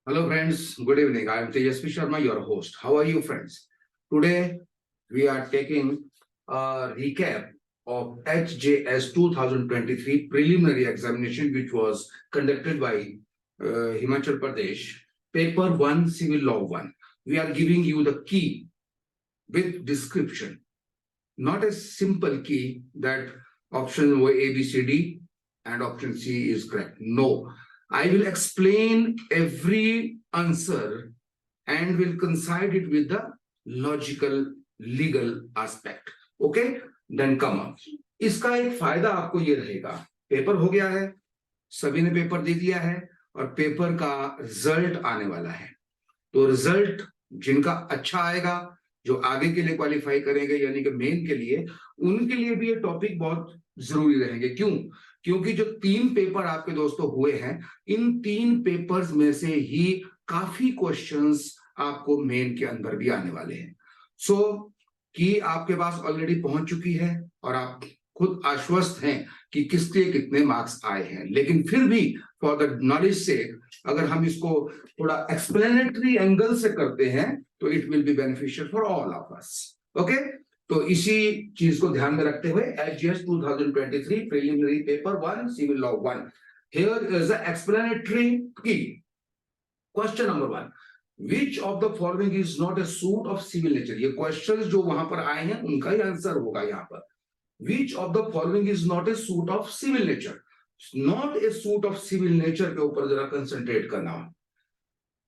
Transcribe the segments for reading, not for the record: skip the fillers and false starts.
Hello friends, good evening. I am Tejasvi Sharma, your host. How are you friends? Today we are taking a recap of HJS 2023 preliminary examination which was conducted by Himachal Pradesh, paper 1 civil law 1. We are giving you the key with description, not a simple key that option A, B, C, D and option C is correct. No, I will explain every answer and will coincide it with the logical legal aspect. Okay, then come on. इसका एक फायदा आपको ये रहेगा, paper हो गया है, सभी ने पेपर दे दिया है और पेपर का रिजल्ट आने वाला है। तो रिजल्ट जिनका अच्छा आएगा, जो आगे के लिए क्वालिफाई करेंगे यानी कि मेन के लिए, उनके लिए भी ये टॉपिक बहुत जरूरी रहेंगे। क्यों? क्योंकि जो 3 पेपर आपके दोस्तों हुए हैं, इन 3 पेपर्स में से ही काफी क्वेश्चंस आपको मेन के अंदर भी आने वाले हैं। सो कि आपके पास ऑलरेडी पहुंच चुकी है और आप खुद आश्वस्त हैं कि किसके कितने मार्क्स आए हैं, लेकिन फिर भी फॉर द नॉलेज से अगर हम इसको थोड़ा एक्सप्लेनेटरी एंगल से करते हैं तो it will be beneficial for all of us. Okay, तो इसी चीज को ध्यान में रखते हुए HJS 2023 preliminary paper 1 civil law 1, here is the explanatory की। Question number 1, which of the following is not a suit of civil nature. ये क्वेश्चंस जो वहां पर आए हैं उनका ही आंसर होगा यहाँ पर। Which of the following is not a suit of civil nature. Not a suit of civil nature के ऊपर जरा कंसंट्रेट करना।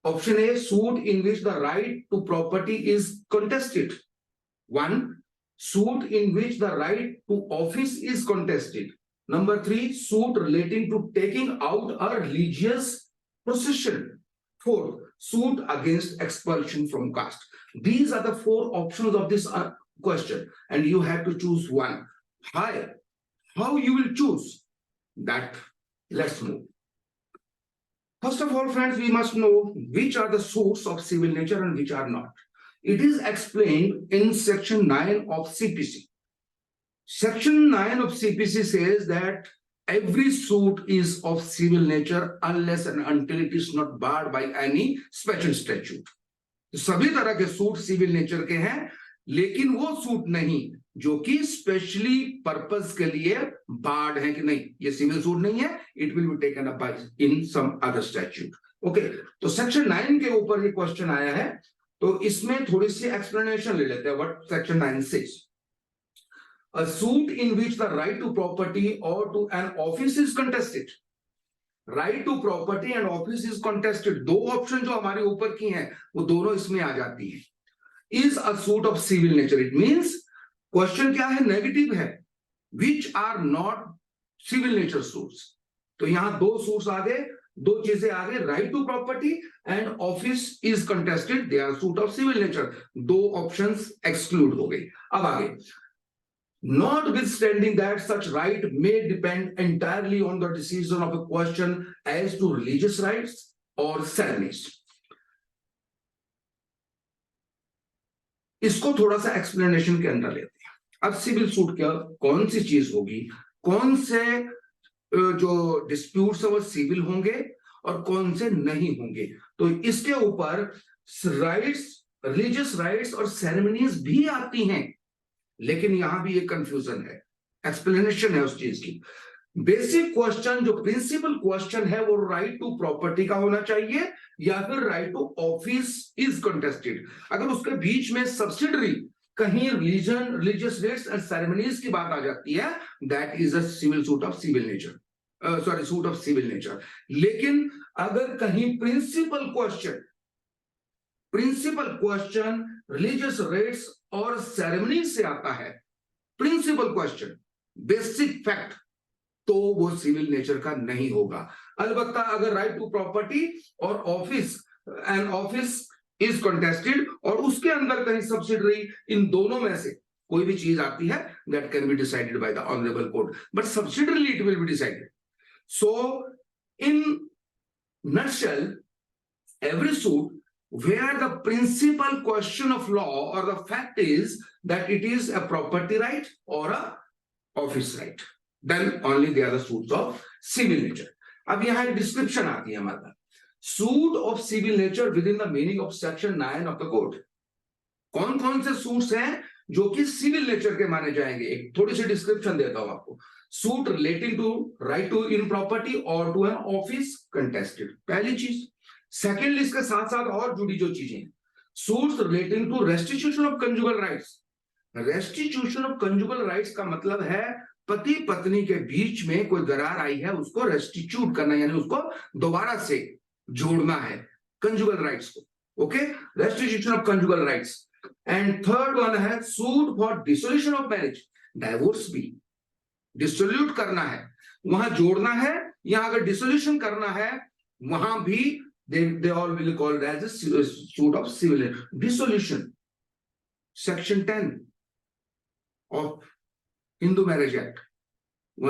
Option A, suit in which the right to property is contested. 1, suit in which the right to office is contested. Number 3, suit relating to taking out a religious procession. 4, suit against expulsion from caste. These are the 4 options of this question and you have to choose one. How you will choose that? Let's move. First of all, friends, we must know which are the suits of civil nature and which are not. It is explained in section 9 of CPC. Section 9 of CPC says that every suit is of civil nature unless and until it is not barred by any special statute. सभी तरह के suit civil nature के हैं, लेकिन वो suit नहीं जो कि स्पेशली पर्पस के लिए बार्ड है कि नहीं, ये सिविल सूट नहीं है, it will be taken up by in some other statute. Okay, तो सेक्शन 9 के ऊपर ये क्वेश्चन आया है, तो इसमें थोड़ी सी एक्सप्लेनेशन ले लेते हैं what section 9 says. A suit in which the right to property or to an office is contested. Right to property and office is contested. दो ऑप्शन जो हमारे ऊपर की हैं वो दोनों इसमें आ जाती हैं। Is a suit of civil nature. It means question क्या है, नेगेटिव है, which are not civil nature suits. तो यहां दो सूट्स आ गए, दो चीजें आ गई, right to property and office is contested, they are suit of civil nature. दो ऑप्शंस एक्सक्लूड हो गई। अब आगे, notwithstanding that such right may depend entirely on the decision of a question as to religious rights or ceremonies. इसको थोड़ा सा explanation के अंदर लेते हैं। अब सिविल सूट क्या, कौन सी चीज होगी, कौन से जो डिस्प्यूट्स है वो सिविल होंगे और कौन से नहीं होंगे। तो इसके ऊपर राइट्स, रिलीजियस राइट्स और सेरेमनीज भी आती हैं, लेकिन यहां भी एक कंफ्यूजन है, एक्सप्लेनेशन है उस चीज की। बेसिक क्वेश्चन जो प्रिंसिपल क्वेश्चन है वो राइट टू प्रॉपर्टी का होना चाहिए या फिर right to office is contested. अगर उसके बीच में सब्सिडरी कहीं religion, religious rites and ceremonies की बात आ जाती है, that is a civil suit of civil nature, sorry suit of civil nature. लेकिन अगर कहीं प्रिंसिपल क्वेश्चन रिलीजियस रेट्स और सेरेमनी से आता है, प्रिंसिपल क्वेश्चन, बेसिक फैक्ट, तो वो सिविल नेचर का नहीं होगा। अलबत्ता अगर राइट टू प्रॉपर्टी और office and office is contested और उसके अंदर कहीं सब्सिडरी, इन दोनों में से कोई भी चीज आती है, that can be decided by the honourable court, but subsidiarily it will be decided. So in nutshell, every suit where the principal question of law or the fact is that it is a property right or a office right, then only they are the suits of civil nature. अब यहाँ एक description आती है हमारे पास। Suit of civil nature within the meaning of section 9 of the code. कौन कौन से सूट्स हैं जो कि सिविल नेचर के माने जाएंगे? एक थोड़ी सी डिस्क्रिप्शन देता हूं आपको। Suit relating to right to in property और टू एन ऑफिस कंटेस्टेड, पहली चीज। सेकेंडली, इसके साथ साथ और जुड़ी जो चीजें, suits relating to restitution of conjugal rights. Restitution of conjugal rights का मतलब है पति पत्नी के बीच में कोई दरार आई है, उसको रेस्टिट्यूट करना, यानी उसको दोबारा से जोड़ना है, कंजुगल राइट्स को। Okay, restitution of conjugal rights. And third one है suit for dissolution of marriage. Divorce भी डिसोल्यूट करना है, वहां जोड़ना है, या अगर डिसोल्यूशन करना है वहां भी they all will call it as a suit of civil dissolution. Section 10 of Hindu Marriage Act,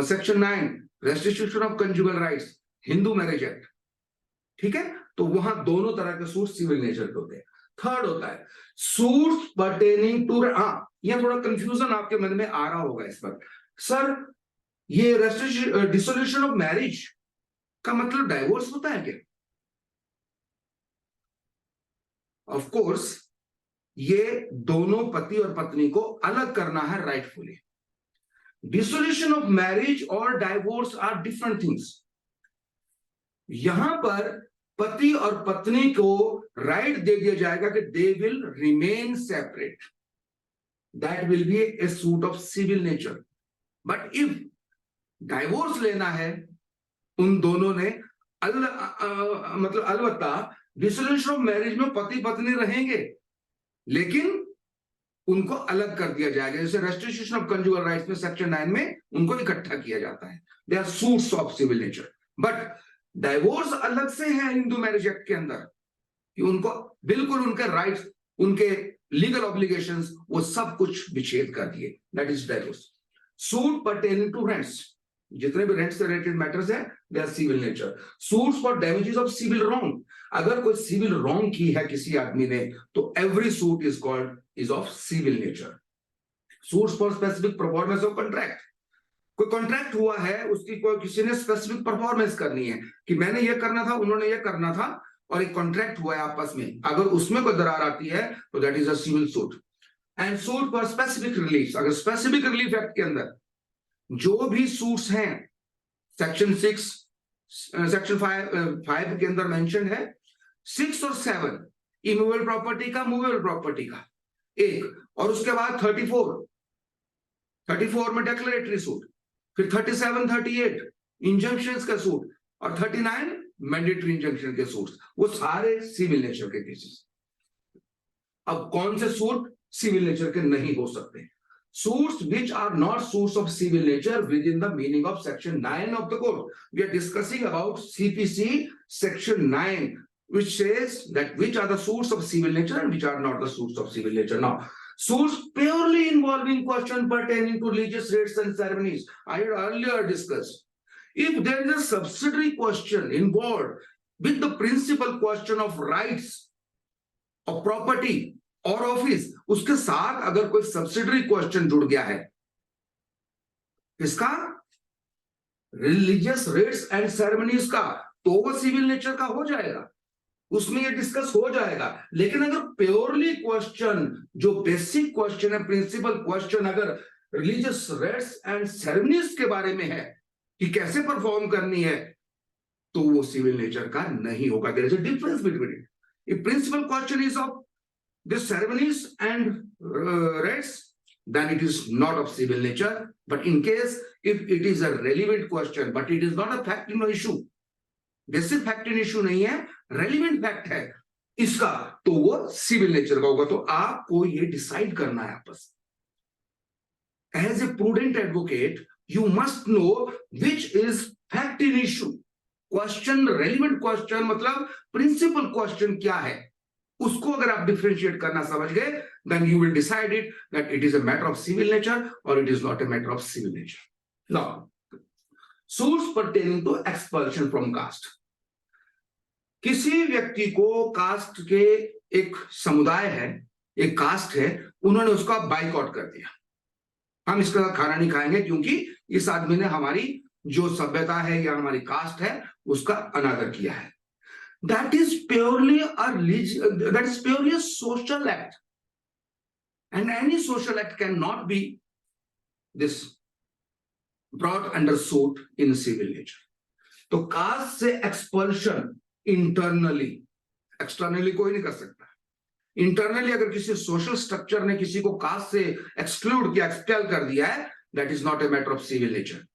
Section 9 restitution of conjugal rights, Hindu Marriage Act। ठीक है, तो वहां दोनों तरह के सूट सिविल नेचर के होते हैं। थर्ड होता है सूट्स पर्टेनिंग टू, यह थोड़ा कंफ्यूजन आपके मन में आ रहा होगा इस पर, सर ये डिसोल्यूशन ऑफ मैरिज का मतलब डाइवोर्स होता है क्या? ऑफ कोर्स, ये दोनों पति और पत्नी को अलग करना है राइटफुली। डिसोल्यूशन ऑफ मैरिज और डाइवोर्स आर डिफरेंट थिंग्स। यहां पर पति और पत्नी को राइट दे दिया जाएगा कि they will remain separate, that will be a suit of civil nature. But if divorce लेना है उन दोनों ने मतलब अलबत्ता डिसोल्यूशन ऑफ मैरिज में पति पत्नी रहेंगे, लेकिन उनको अलग कर दिया जाएगा, जैसे रेस्टिट्यूशन ऑफ कंजुगल राइट्स में सेक्शन 9 में उनको इकट्ठा किया जाता है। They are suits of civil nature. But divorce अलग से है हिंदू मैरिज एक्ट के अंदर, कि उनको बिल्कुल उनके राइट्स, उनके लीगल ऑब्लिगेशंस, वो सब कुछ विच्छेद कर दिए। That is divorce. Suit pertaining to rents, जितने भी रेंट से रिलेटेड मैटर्स हैं, they are civil nature. Suits for damages of civil wrong, अगर कोई सिविल रॉन्ग की है किसी आदमी ने, तो every suit is called is of civil nature. Suits for specific performance of contract, कोई कॉन्ट्रैक्ट हुआ है, उसकी कोई किसी ने स्पेसिफिक परफॉर्मेंस करनी है, कि मैंने ये करना था, उन्होंने ये करना था, और एक कॉन्ट्रैक्ट हुआ है आपस में, अगर उसमें कोई दरार आती है तो that is a civil suit. And suit for specific relief, अगर स्पेसिफिक रिलीफ एक्ट के अंदर जो भी सूट्स हैं, सेक्शन 6 सेक्शन 5 के अंदर मेंशन है, 6 और 7 इमूवेबल प्रॉपर्टी का, मूवेबल प्रॉपर्टी का एक, और उसके बाद 34 में डेक्लेरेटरी सूट, फिर 37, 38 इंजंक्शंस का सूट, और 39 मैंडेटरी इंजंक्शन के सूट्स, वो सारे सिविल नेचर के केसेस। अब कौन से सूट सिविल नेचर के नहीं हो सकते? Suits which are not suits of civil nature within the meaning of section 9 of the code. We are discussing about CPC section 9, which says that which are the suits of civil nature and which are not the suits of civil nature. Now, suits purely involving question pertaining to religious rites and ceremonies, I had earlier discussed. If there is a subsidiary question involved with the principal question of rights of property और office, उसके साथ अगर कोई subsidiary question जुड़ गया है, इसका religious Ritz and ceremonies का, तो वो सिविल नेचर का हो जाएगा, उसमें ये डिस्कस हो जाएगा। लेकिन अगर प्योरली क्वेश्चन, जो बेसिक क्वेश्चन है, प्रिंसिपल क्वेश्चन, अगर रिलीजियस रिट्स एंड सेरेमनीज के बारे में है कि कैसे परफॉर्म करनी है, तो वो सिविल नेचर का नहीं होगा। There is a difference between it. If principal question is of the ceremonies and rites, then it is not of civil nature. But in case if it is a relevant question, but it is not a fact in issue, basic fact in issue नहीं है, relevant fact है इसका, तो वो civil nature का होगा। तो आपको ये डिसाइड करना है आपस। As a prudent advocate, you must know which is fact in issue. Question, relevant question मतलब principal question क्या है, उसको अगर आप डिफरेंशिएट करना समझ गए, then you will decide it that it is a matter of civil nature or it is not a matter of civil nature. Now, suits pertaining to expulsion from caste. किसी व्यक्ति को कास्ट के, एक समुदाय है, एक कास्ट है, उन्होंने उसका बाइकआउट कर दिया, हम इसका खाना नहीं खाएंगे क्योंकि इस आदमी ने हमारी जो सभ्यता है या हमारी कास्ट है उसका अनादर किया है। that is purely a social act, and any social act cannot be this brought under suit in civil nature. तो कास्ट से एक्सपल्शन इंटरनली, एक्सटर्नली कोई नहीं कर सकता। इंटरनली अगर किसी सोशल स्ट्रक्चर ने किसी को कास्ट से एक्सक्लूड किया, एक्सपेल कर दिया है, that is not a matter of civil nature,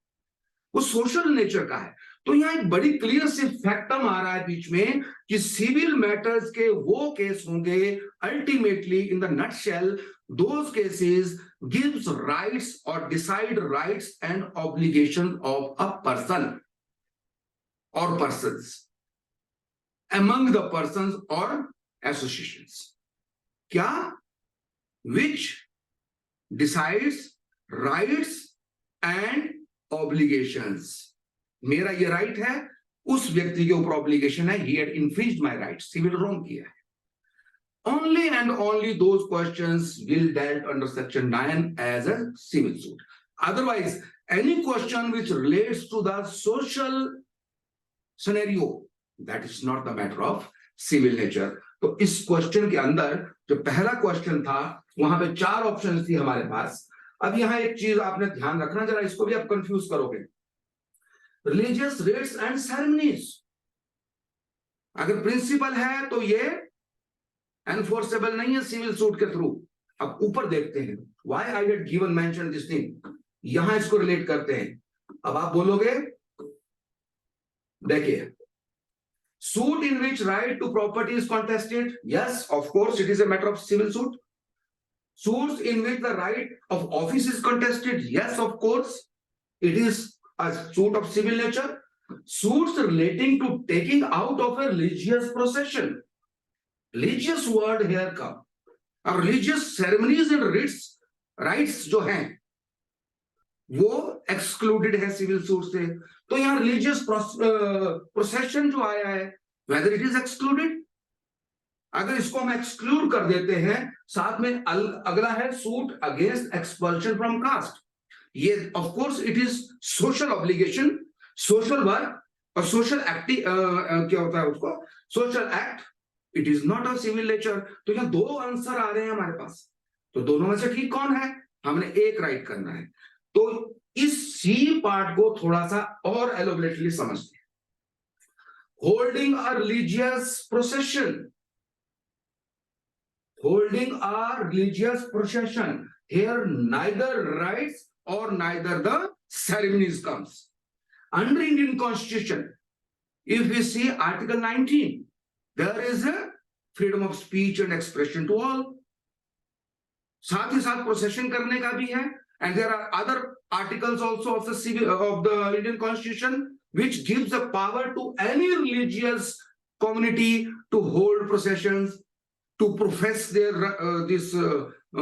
वो सोशल नेचर का है। तो यहाँ एक बड़ी क्लियर सी फैक्टम आ रहा है बीच में कि सिविल मैटर्स के वो केस होंगे ultimately in the nutshell those cases gives rights or decide rights and obligations of a person or persons among the persons or associations, क्या, which decides rights and obligations. मेरा ये right है, उस व्यक्ति के ऊपर ऑब्लिगेशन है, he had infringed my rights, civil wrong किया है। Only and only those questions will dealt under section 9 as a civil suit. Otherwise, any question which relates to the social scenario, that is not the matter of civil nature. तो इस question के अंदर जो पहला question था वहां पे 4 options थी हमारे पास। अब यहाँ एक चीज आपने ध्यान रखना, जरा इसको भी आप कंफ्यूज करोगे। रिलीजियस रिट्स एंड सेरेमनीज, अगर प्रिंसिपल है तो ये एनफोर्सेबल नहीं है सिविल सूट के थ्रू। अब ऊपर देखते हैं, why I had given mention this thing, यहां इसको रिलेट करते हैं। अब आप बोलोगे, देखिए, suit in which right to property is contested, yes of course it is a matter of civil suit. Suits in which the right of office is contested, yes of course it is a suit of civil nature. Suits relating to taking out of a religious procession, religious word here come, और religious ceremonies and rights जो हैं वो excluded है civil suit से। तो यहाँ religious procession जो आया है, whether it is excluded, अगर इसको हम exclude कर देते हैं, साथ में अगला है suit against expulsion from caste, ये of course it is social obligation, social work और social act, क्या होता है उसको, social act, it is not of civil nature. तो यहाँ 2 आंसर आ रहे हैं हमारे पास, तो दोनों में से ठीक कौन है, हमने एक राइट करना है। तो इस सी पार्ट को थोड़ा सा और एलोबरेटली समझते हैं। Holding a religious procession, holding a religious procession, here neither rites और neither the ceremonies comes under Indian constitution. If we see article 19, there is a freedom of speech and expression to all, साथ ही साथ procession करने का भी है, and there are other articles also of the civil of the Indian Constitution which gives the power to any religious community to hold processions, to profess their this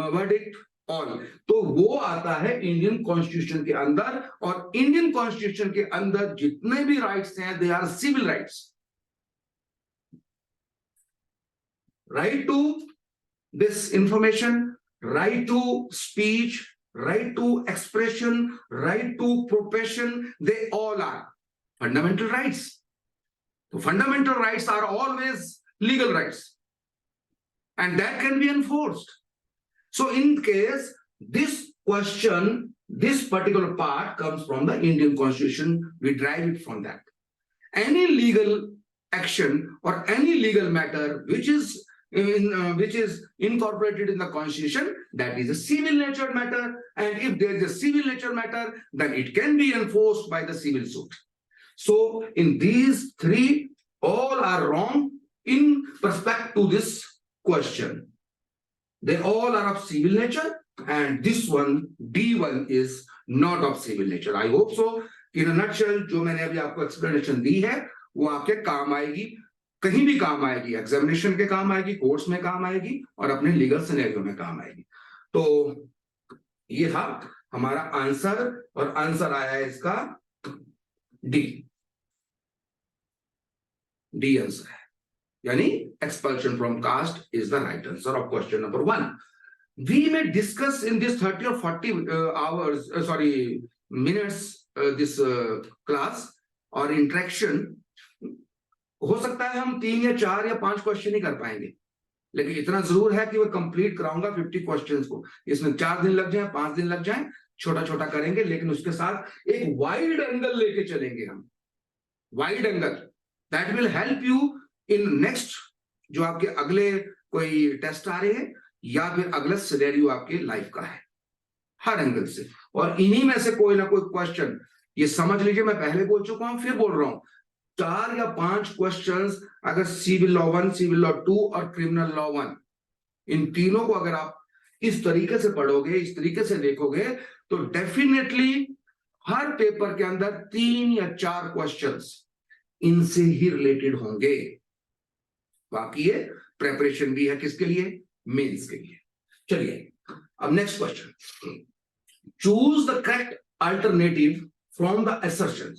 verdict all। तो वो आता है Indian constitution के अंदर, और Indian constitution के अंदर जितने भी राइट्स हैं they are civil rights. right to this information, right to speech, right to expression, right to profession, they all are fundamental rights. So fundamental rights are always legal rights, and that can be enforced. So in case this question, this particular part comes from the Indian Constitution, we derive it from that. Any legal action or any legal matter which is incorporated in the Constitution, that is a civil nature matter, and if there is a civil nature matter, then it can be enforced by the civil suit. So in these 3, all are wrong in respect to this question. They all are of civil nature, and this one, D1, is not of civil nature. I hope so. In a nutshell, जो मैंने अभी आपको explanation दी है वो आपके काम आएगी, कहीं भी काम आएगी, एग्जामिनेशन के काम आएगी, कोर्स में काम आएगी, और अपने लीगल सिनेरियो में काम आएगी। तो ये था हमारा आंसर, और आंसर आया है इसका डी आंसर है, यानी expulsion from caste is the right answer of question number 1। We may discuss in this 30 or 40 minutes this class or interaction हो सकता है हम 3 या 4 या 5 क्वेश्चन ही कर पाएंगे, लेकिन इतना जरूर है कि वो कंप्लीट कराऊंगा 50 क्वेश्चंस को। इसमें 4 दिन लग जाए, 5 दिन लग जाए, छोटा छोटा करेंगे, लेकिन उसके साथ एक वाइड एंगल लेके चलेंगे हम, wide angle that will help you in next जो आपके अगले कोई टेस्ट आ रहे हैं या फिर अगला सिनेरियो आपके लाइफ का है, हर एंगल से। और इन्हीं में से कोई ना कोई क्वेश्चन, ये समझ लीजिए, मैं पहले बोल चुका हूं, फिर बोल रहा हूं, 4 या 5 क्वेश्चंस अगर सिविल लॉ 1, सिविल लॉ 2 और क्रिमिनल लॉ 1, इन तीनों को अगर आप इस तरीके से पढ़ोगे, इस तरीके से देखोगे, तो डेफिनेटली हर पेपर के अंदर 3 या 4 क्वेश्चंस इनसे ही रिलेटेड होंगे। बाकी ये प्रेपरेशन भी है किसके लिए? मेंस के लिए। चलिए अब next question, choose the correct alternative from the assertion.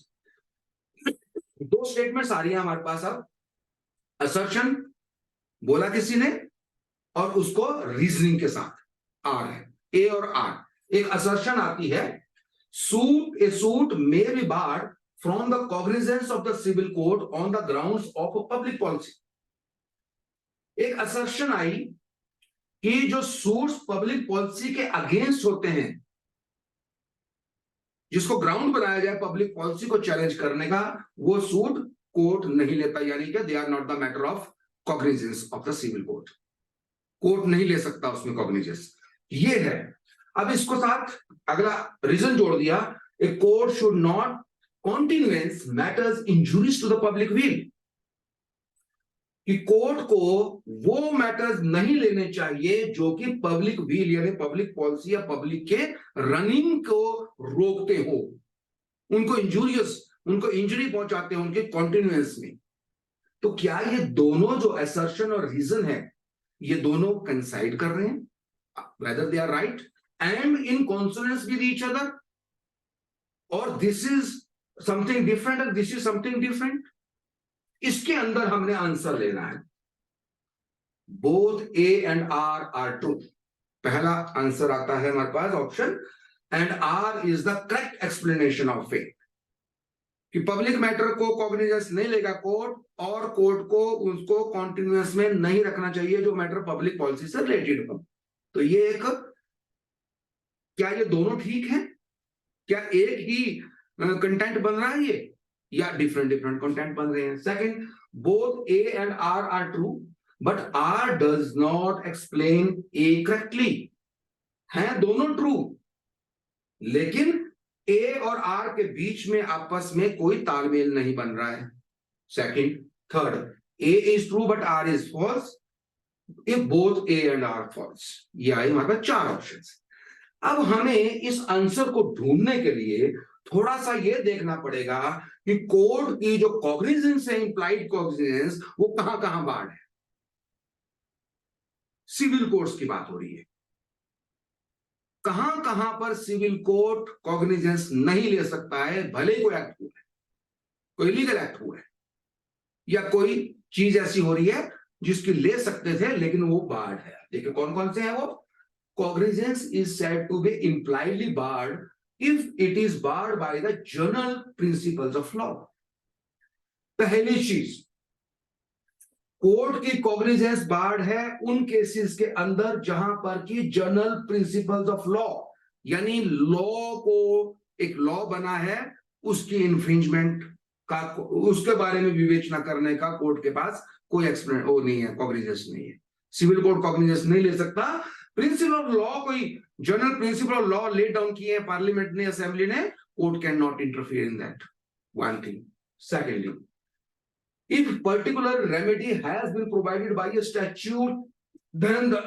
2 statements आ रही है हमारे पास। अब असर्शन बोला किसी ने और उसको रीजनिंग के साथ आर है, ए और आर। एक असर्शन आती है, a suit may be barred from the cognizance of the civil code on the grounds of public policy. एक असर्शन आई कि जो सूट्स पब्लिक पॉलिसी के अगेंस्ट होते हैं, जिसको ग्राउंड बनाया जाए पब्लिक पॉलिसी को चैलेंज करने का, वो सूट कोर्ट नहीं लेता, यानी कि they are not the matter of cognizance of the civil code. Court नहीं ले सकता उसमें कॉग्निजेंस, ये है। अब इसको साथ अगला रीजन जोड़ दिया, a court should not continuance matters injurious to the public weal, कि कोर्ट को वो मैटर्स नहीं लेने चाहिए जो कि पब्लिक वील यानी पब्लिक पॉलिसी या पब्लिक के रनिंग को रोकते हो, उनको इंजूरियस, उनको इंजरी पहुंचाते हो उनके कॉन्टिन्यूएंस में। तो क्या ये दोनों जो असर्शन और रीजन है, ये दोनों कंसाइड कर रहे हैं, whether they are right and in consonance with each other, or this is something different and this is something different? इसके अंदर हमने आंसर लेना है। Both A and R are true. पहला आंसर आता है हमारे पास option, and R is the correct explanation of it, कि पब्लिक मैटर को कॉग्निजेंस नहीं लेगा कोर्ट, और कोर्ट को उसको कॉन्टिन्यूअस में नहीं रखना चाहिए जो मैटर पब्लिक पॉलिसी से रिलेटेड हो। तो ये एक, क्या ये दोनों ठीक है? क्या एक ही कंटेंट बन रहा है ये, या डिफरेंट डिफरेंट कंटेंट बन रहे हैं? Second, both A and R are true but R does not explain A correctly. हैं दोनों ट्रू, लेकिन ए और आर के बीच में आपस में कोई तालमेल नहीं बन रहा है। Second, third, A is true but R is false if both A and R false. ये आए हमारे पास 4 ऑप्शंस। अब हमें इस आंसर को ढूंढने के लिए थोड़ा सा ये देखना पड़ेगा कि कोर्ट की जो कॉग्निजेंस है, इंप्लाइड कॉग्निजेंस, वो कहां कहां बार्ड है। सिविल कोर्ट्स की बात हो रही है, कहां कहां पर सिविल कोर्ट कॉग्निजेंस नहीं ले सकता है, भले कोई एक्ट हुआ है, कोई लीगल एक्ट हुआ है, या कोई चीज ऐसी हो रही है जिसकी ले सकते थे लेकिन वो बार्ड है। देखिए कौन कौन से हैं वो। Cognizance is said to be impliedly barred if it is barred by the general principles of law. पहली चीज, कोर्ट की कॉग्निजेंस बार्ड है उन केसेस के अंदर जहां पर की जनरल प्रिंसिपल्स ऑफ लॉ, यानी लॉ को एक लॉ बना है, उसकी इन्फ्रिंजमेंट का, उसके बारे में विवेचना करने का कोर्ट के पास कोई एक्सप्लेन वो नहीं है, कॉग्निजेंस नहीं है। सिविल कोर्ट कॉग्निजेंस नहीं ले सकता। प्रिंसिपल ऑफ लॉ, कोई general principle of law lay down किए हैं पार्लियामेंट ने, असेंबली ने, court can not interfere in that, one thing. Secondly, if particular remedy has been provided by a statute, then the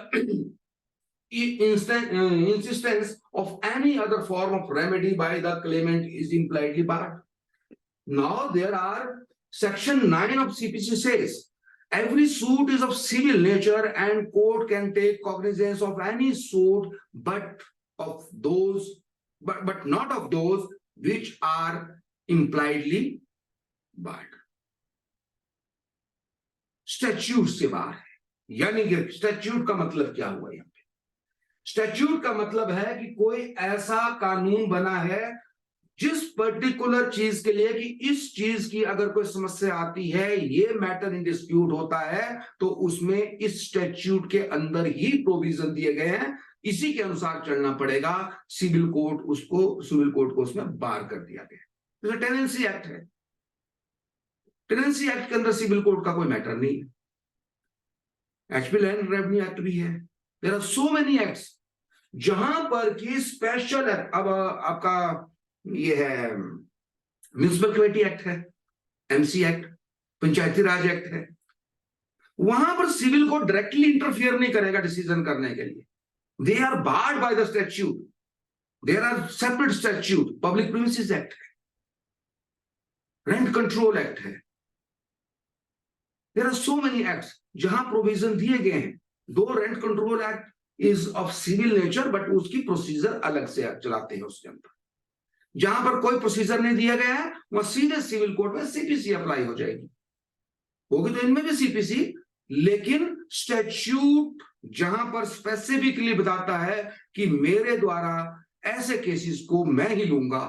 insistence of any other form of remedy by the claimant is impliedly barred. Now there are section 9 of CPC says every suit is of civil nature and court can take cognizance of any suit but not of those which are impliedly barred. Statute से बाहर है, यानी कि statute का मतलब क्या हुआ यहां पे? स्टैट्यूट का मतलब है कि कोई ऐसा कानून बना है जिस पर्टिकुलर चीज के लिए कि इस चीज की अगर कोई समस्या आती है, ये मैटर इन डिस्प्यूट होता है, तो उसमें इस स्टैट्यूट के अंदर ही प्रोविजन दिए गए हैं, इसी के अनुसार चलना पड़ेगा। सिविल कोर्ट को उसमें बार कर दिया गया। जैसे टेनेंसी एक्ट है, टेनेंसी एक्ट के अंदर सिविल कोर्ट का कोई मैटर नहीं है। एचपी लैंड रेवेन्यू एक्ट भी है। There are so many acts जहां पर कि स्पेशल एक्ट, अब आपका ये है म्यूनिसिपल कमेटी एक्ट है, MC act, Panchayati Raj act है, वहां पर सिविल कोर्ट डायरेक्टली इंटरफियर नहीं करेगा डिसीजन करने के लिए। They are barred by the statute, there are separate statute. Public premises act है, रेंट कंट्रोल एक्ट है, there are so many acts जहां प्रोविजन दिए गए हैं। Though rent control act is of civil nature, but उसकी procedure अलग से चलाते हैं उसके अंदर। जहां पर कोई प्रोसीजर नहीं दिया गया है, वह सीधे सिविल कोर्ट में सीपीसी अप्लाई हो जाएगी। होगी तो इनमें भी सीपीसी, लेकिन स्टैट्यूट जहां पर स्पेसिफिकली बताता है कि मेरे द्वारा ऐसे केसेस को मैं ही लूंगा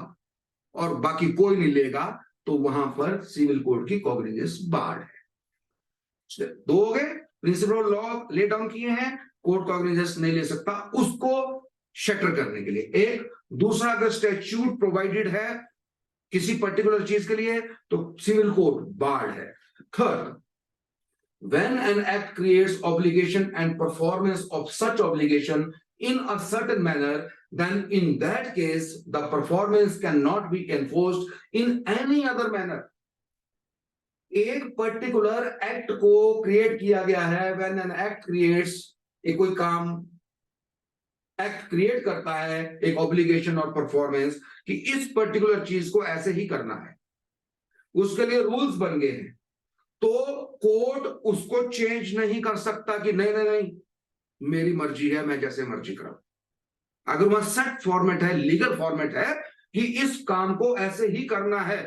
और बाकी कोई नहीं लेगा, तो वहां पर सिविल कोर्ट की कॉग्निजेंस बार्ड है। दो हो गए, प्रिंसिपल लॉ ले डाउन किए हैं, कोर्ट कॉग्निजेंस नहीं ले सकता उसको शटर करने के लिए। एक दूसरा, अगर स्टैट्यूट प्रोवाइडेड है किसी पर्टिकुलर चीज के लिए, तो सिविल कोर्ट बार्ड है। Third, when an act creates obligation and performance of such obligation in a certain manner, then in that case the performance cannot be enforced in any other manner. एक particular act को create किया गया है, when an act creates, एक कोई काम act create करता है एक ऑब्लिगेशन और परफॉर्मेंस कि इस पर्टिकुलर चीज को ऐसे ही करना है, उसके लिए रूल्स बन गए हैं, तो कोर्ट उसको चेंज नहीं कर सकता कि नहीं नहीं नहीं मेरी मर्जी है, मैं जैसे मर्जी कराऊं। अगर वहां सेट फॉर्मेट है, लीगल फॉर्मेट है कि इस काम को ऐसे ही करना है,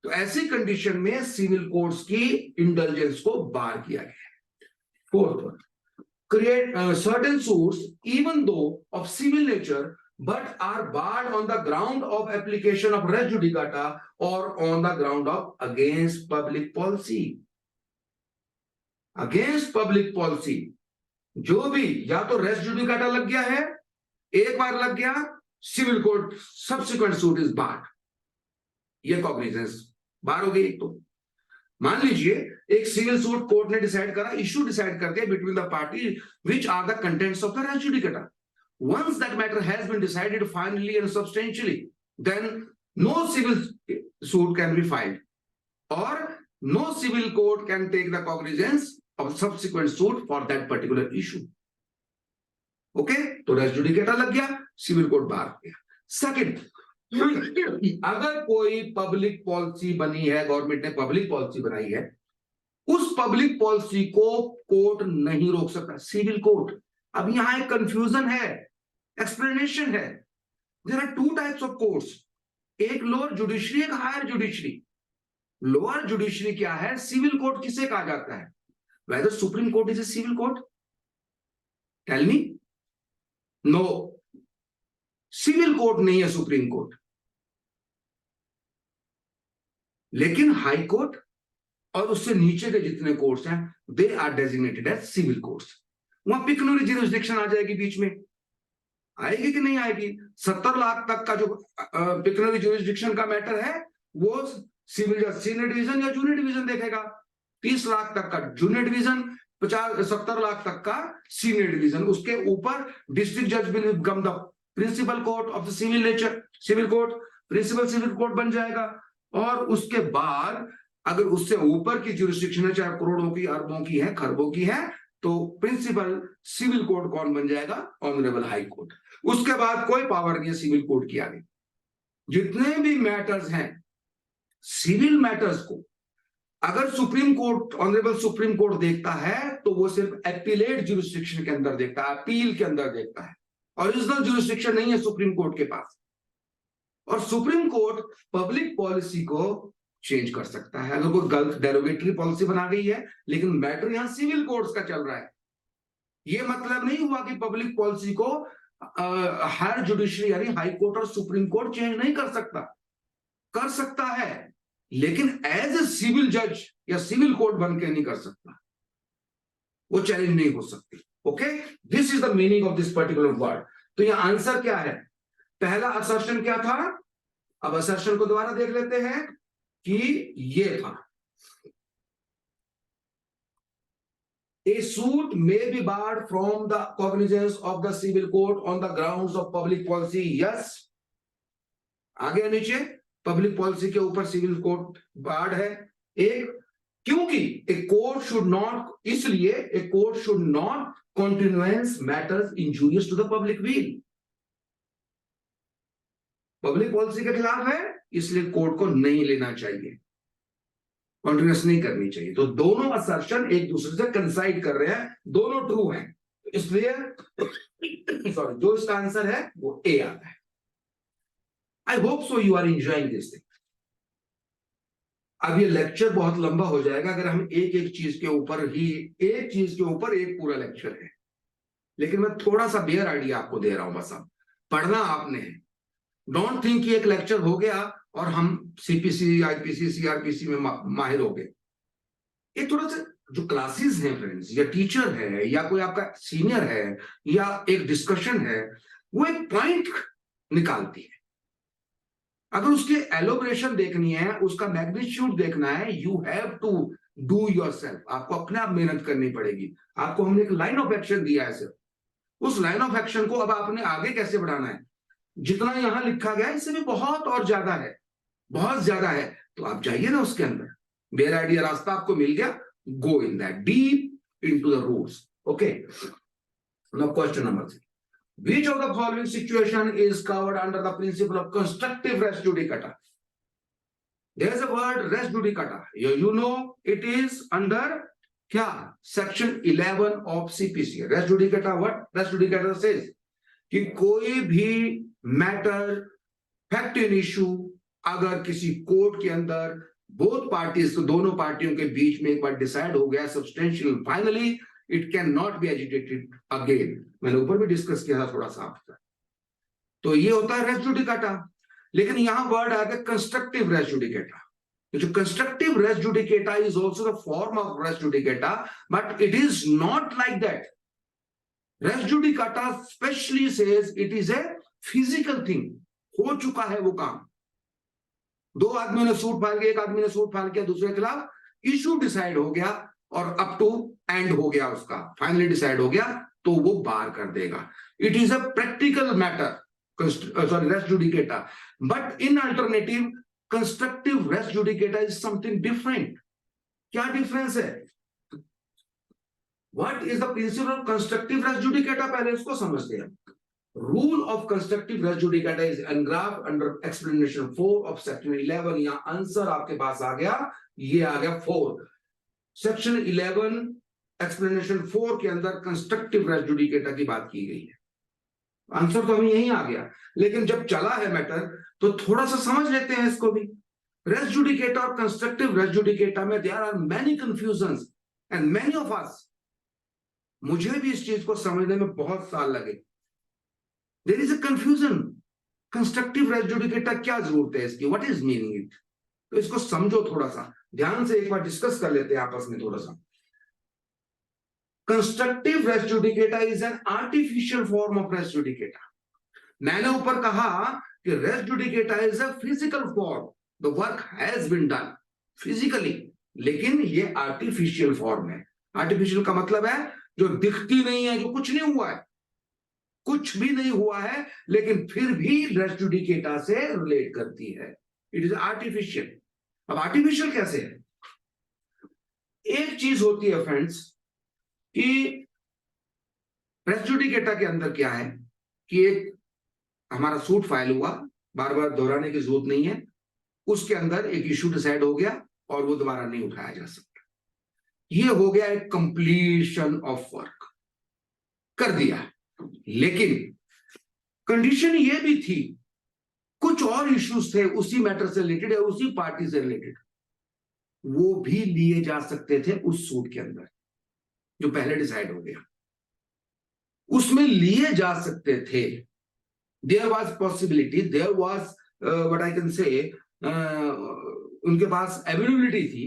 तो ऐसी कंडीशन में सिविल कोर्ट्स की इंटेलिजेंस को बार किया गया है। Fourth one, create certain suits even though of civil nature but are barred on the ground of application of res judicata or on the ground of against public policy. Against public policy जो भी, या तो race judicata लग गया है, एक बार लग गया, civil court subsequent suit is barred, ये कॉग्निजेंस बार हो गई। तो मान लीजिए एक सिविल सूट कोर्ट ने डिसाइड करा, इशू डिसाइड कर दिया between the party which are the contents of the res judicata. Once that matter has been decided finally and substantially, then no civil suit can be filed और no civil court can take the cognizance of subsequent suit for that particular issue. Okay, तो race judicata लग गया, civil court बाहर हो गया। Second, अगर कोई public policy बनी है, गवर्नमेंट ने पब्लिक पॉलिसी बनाई है, उस पब्लिक पॉलिसी को कोर्ट नहीं रोक सकता, सिविल कोर्ट। अब यहां एक कंफ्यूजन है, एक्सप्लेनेशन है। There are two types of courts, एक लोअर जुडिशरी, एक हायर जुडिशरी। लोअर जुडिशरी क्या है, सिविल कोर्ट किसे कहा जाता है? Whether supreme court is a civil court? Tell me. No, civil court नहीं है सुप्रीम कोर्ट, लेकिन हाई कोर्ट और उससे नीचे के जितने कोर्ट्स हैं, they are designated as civil courts. वहां पिक्यूनरी ज्यूरिसडिक्शन आ जाएगी, बीच में आएगी कि नहीं आएगी? 70 लाख तक का जो पिक्यूनरी ज्यूरिसडिक्शन का मैटर है, वो सिविल या सीनियर डिवीजन या जूनियर डिवीजन देखेगा। 30 लाख तक का जूनियर डिवीजन, 70 लाख तक का सीनियर डिवीजन। उसके ऊपर डिस्ट्रिक्ट जज will become the principal court of the civil nature, civil court, principal civil court बन जाएगा। और उसके बाद अगर उससे ऊपर की ज्यूरिसडिक्शन है, चाहे करोड़ों की, अरबों की है, खरबों की है, तो प्रिंसिपल सिविल कोर्ट कौन बन जाएगा? Honourable high court. उसके बाद कोई पावर नहीं है सिविल कोर्ट की आगे। जितने भी मैटर्स हैं, सिविल मैटर्स को अगर supreme court, honourable supreme court देखता है, तो वो सिर्फ एपीलेट ज्यूरिसडिक्शन के अंदर देखता है, अपील के अंदर देखता है। ओरिजिनल ज्यूरिसडिक्शन नहीं है सुप्रीम कोर्ट के पास। और सुप्रीम कोर्ट पब्लिक पॉलिसी को चेंज कर सकता है अगर कोई गलत डेरोगेटरी पॉलिसी बना गई है, लेकिन मैटर यहां सिविल कोर्ट्स का चल रहा है। ये मतलब नहीं हुआ कि पब्लिक पॉलिसी को हायर जुडिशरी यानी हाई कोर्ट और सुप्रीम कोर्ट चेंज नहीं कर सकता। कर सकता है, लेकिन एज ए सिविल जज या सिविल कोर्ट बन के नहीं कर सकता, वो चैलेंज नहीं हो सकती। Okay, this is the meaning of this particular word. तो यहां आंसर क्या है? पहला असर्शन क्या था? अब असर्शन को दोबारा देख लेते हैं कि ये था, a suit may be barred from the cognizance of the civil court on the grounds of public policy. Yes, आगे नीचे पब्लिक पॉलिसी के ऊपर सिविल कोर्ट बार्ड है। एक, क्योंकि ए कोर्ट शुड नॉट, इसलिए a court should not continuance matters injurious to the public weal. Public policy के खिलाफ है, इसलिए कोर्ट को नहीं लेना चाहिए, कॉन्टिन्यूस नहीं करनी चाहिए। तो दोनों असर्शन एक दूसरे से कंसाइड कर रहे हैं, दोनों ट्रू हैं, इसलिए सॉरी, जो इसका आंसर है वो ए आता है। I hope so you are enjoying this thing. अब ये लेक्चर बहुत लंबा हो जाएगा अगर हम एक एक चीज के ऊपर ही, एक चीज के ऊपर एक पूरा लेक्चर है, लेकिन मैं थोड़ा सा बेयर आइडिया आपको दे रहा हूं, बस अब पढ़ना आपने है। डोंट थिंक कि एक लेक्चर हो गया और हम सीपीसी, आईपीसी, सीआरपीसी में माहिर हो गए। ये थोड़ा सा जो क्लासेस हैं फ्रेंड्स, या टीचर है या कोई आपका सीनियर है या एक डिस्कशन है, वो एक पॉइंट निकालती है। अगर उसकी एलोबरेशन देखनी है, उसका मैग्नीट्यूड देखना है, you have to do yourself. आपको अपने आप मेहनत करनी पड़ेगी। आपको हमने एक लाइन ऑफ एक्शन दिया है सिर्फ, उस लाइन ऑफ एक्शन को अब आपने आगे कैसे बढ़ाना है। जितना यहां लिखा गया है इससे भी बहुत और ज्यादा है, बहुत ज्यादा है। तो आप जाइए ना उसके अंदर, बेयर आइडिया रास्ता आपको मिल गया, go in that deep into the roots. Okay, now question number 3, which of the following situation is covered under the principle of constructive res judicata? There is a word res judicata, you know it is under क्या, section 11 of CPC। res judicata, what res judicata says कि कोई भी matter, fact in issue, अगर किसी court के अंदर both parties, तो दोनों पार्टियों के बीच में एक बार डिसाइड हो गया substantial, finally it can not be agitated again. मैंने ऊपर भी डिस्कस किया था थोड़ा सा आपका। तो ये होता है रेस जुडिकाटा। लेकिन यहां वर्ड आ गया कंस्ट्रक्टिव रेस जुडिकेटा। जो constructive res judicata is also the form of res judicata, but it is not like that. Res judicata specially says it is a physical thing, हो चुका है वो काम, दो आदमियों ने सूट फाइल किया, एक आदमी ने सूट फाइल किया दूसरे के खिलाफ, इशू डिसाइड हो गया और अप टू एंड हो गया, उसका फाइनली डिसाइड हो गया, तो वो बार कर देगा। It is a practical matter, sorry res judicata. But in alternative constructive res judicata is something different. क्या डिफरेंस है? What is the principle of constructive res judicata, पहले इसको समझते हैं। Rule of constructive res judicata is engraphed under explanation 4 of section 11। यहां answer आपके पास आ गया, ये आ गया 4, सेक्शन 11 एक्सप्लेनेशन 4 के अंदर कंस्ट्रक्टिव रेस जुडिकेटा की बात की गई है। आंसर तो हमें यही आ गया, लेकिन जब चला है मैटर तो थोड़ा सा समझ लेते हैं इसको भी। रेस जुडिकेटा और कंस्ट्रक्टिव रेस जुडिकेटा में there are many confusions and many of us, मुझे भी इस चीज को समझने में बहुत साल लगे। There is a confusion, constructive res judicata क्या जरूरत है इसकी, व्हाट इज मीनिंग इट, तो इसको समझो थोड़ा सा ध्यान से, एक बार डिस्कस कर लेते हैं आपस में थोड़ा सा। Constructive res judicata is an artificial form of res judicata. मैंने ऊपर कहा कि res judicata is a physical form, the work has been done physically, लेकिन ये आर्टिफिशियल फॉर्म है। आर्टिफिशियल का मतलब है जो दिखती नहीं है, जो कुछ नहीं हुआ है, कुछ भी नहीं हुआ है, लेकिन फिर भी रेस जुडिकेटा से रिलेट करती है। It is artificial. अब आर्टिफिशियल कैसे है? एक चीज होती है फ्रेंड्स कि रेस जुडिकेटा के अंदर क्या है कि एक हमारा सूट फाइल हुआ, बार बार दोहराने की जरूरत नहीं है, उसके अंदर एक इशू डिसाइड हो गया और वो दोबारा नहीं उठाया जा सकता। ये हो गया एक कंप्लीशन ऑफ वर्क, कर दिया। लेकिन कंडीशन ये भी थी, कुछ और इश्यूज थे उसी मैटर से रिलेटेड या उसी पार्टी से रिलेटेड, वो भी लिए जा सकते थे उस सूट के अंदर जो पहले डिसाइड हो गया, उसमें लिए जा सकते थे। There was possibility, there was what I can say उनके पास अवेलेबिलिटी थी,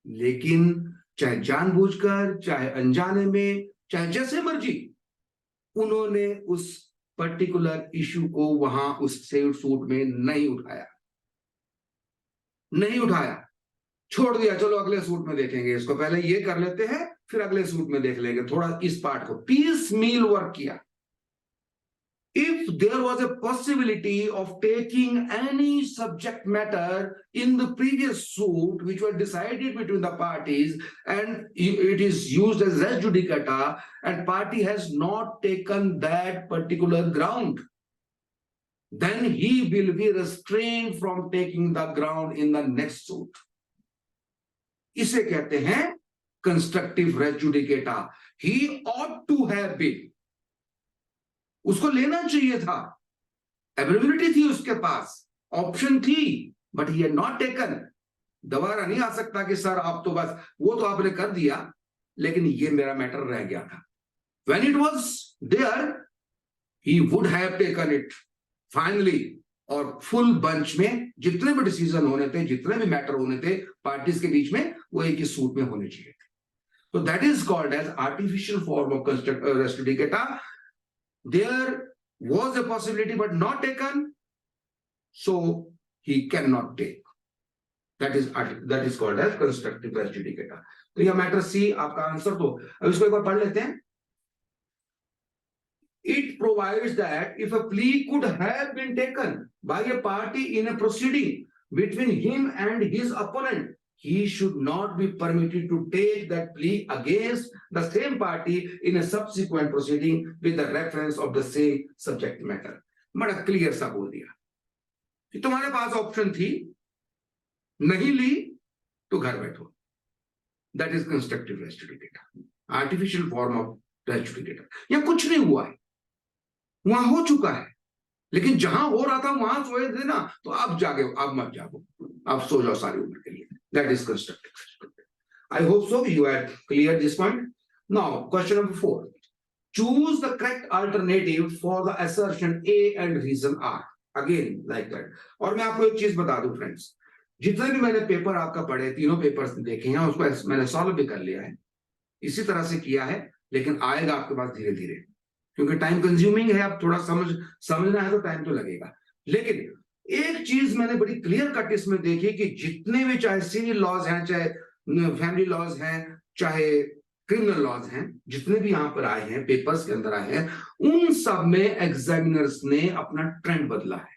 लेकिन चाहे जानबूझकर चाहे अनजाने में चाहे जैसे मर्जी उन्होंने उस पर्टिकुलर इशू को वहां उस सेव्ड सूट में नहीं उठाया, नहीं उठाया, छोड़ दिया, चलो अगले सूट में देखेंगे इसको, पहले ये कर लेते हैं फिर अगले सूट में देख लेंगे, थोड़ा इस पार्ट को पीस मील वर्क किया। If there was a possibility of taking any subject matter in the previous suit which were decided between the parties and it is used as res judicata and party has not taken that particular ground, then he will be restrained from taking the ground in the next suit. इसे कहते हैं constructive res judicata. He ought to have been, उसको लेना चाहिए था, availability थी उसके पास, option थी, but he had not taken. दोबारा नहीं आ सकता कि सर आप तो बस वो तो आपने कर दिया लेकिन ये मेरा मैटर रह गया था। When it was there he would have taken it finally, और फुल बंच में जितने भी डिसीजन होने थे, जितने भी मैटर होने थे पार्टीज के बीच में, वो एक ही सूट में होने चाहिए थे। तो that is called as artificial form of res judicata. There was a possibility but not taken, so he cannot take. That is called as constructive res judicata. तो यह मैटर सी आपका आंसर। तो अब इसको एक बार पढ़ लेते हैं। It provides that if a plea could have been taken by a party in a proceeding between him and his opponent, he should not be permitted to take that plea against the same party in a subsequent proceeding with the reference of the same subject matter. बड़ा clear सा बोल दिया कि तुम्हारे पास option थी, नहीं ली तो घर बैठो। That is constructive res judicata, artificial form of res judicata। यह कुछ नहीं हुआ है, वहां हो चुका है, लेकिन जहां हो रहा था वहां सोए थे ना, तो अब जागे, अब मत जागो, आप सो जाओ सारी उम्र के लिए। That is constructive. I hope so you had cleared this point. Now, question number 4. Choose the correct alternative for the assertion A and reason R. Again, like that. और मैं आपको एक चीज बता दूं फ्रेंड्स, जितने भी मैंने पेपर आपका पढ़े, तीनों पेपर्स देखे हैं, उसको मैंने सॉल्व भी कर लिया है, इसी तरह से किया है, लेकिन आएगा आपके पास धीरे धीरे, क्योंकि टाइम कंज्यूमिंग है, अब थोड़ा समझना है तो टाइम तो लगेगा। लेकिन एक चीज मैंने बड़ी क्लियर कट इसमें देखी कि जितने भी, चाहे सिविल लॉज हैं, चाहे फैमिली लॉज हैं, चाहे क्रिमिनल लॉज हैं, जितने भी यहां पर आए हैं, पेपर्स के अंदर आए हैं, उन सब में एग्जामिनर्स ने अपना ट्रेंड बदला है।